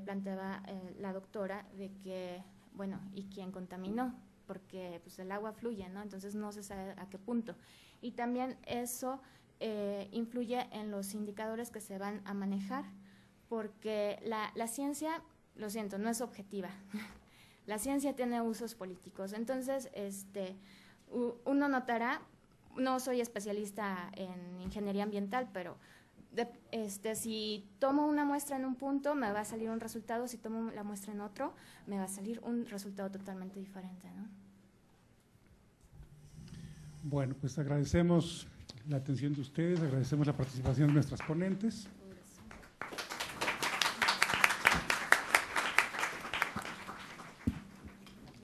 planteaba la doctora, de que, bueno, ¿y quién contaminó? Porque pues el agua fluye, ¿no? Entonces no se sabe a qué punto. Y también eso influye en los indicadores que se van a manejar, porque la ciencia, lo siento, no es objetiva. La ciencia tiene usos políticos. Entonces, uno notará, no soy especialista en ingeniería ambiental, pero si tomo una muestra en un punto, me va a salir un resultado, si tomo la muestra en otro, me va a salir un resultado totalmente diferente, ¿no? Bueno, pues agradecemos la atención de ustedes, agradecemos la participación de nuestras ponentes.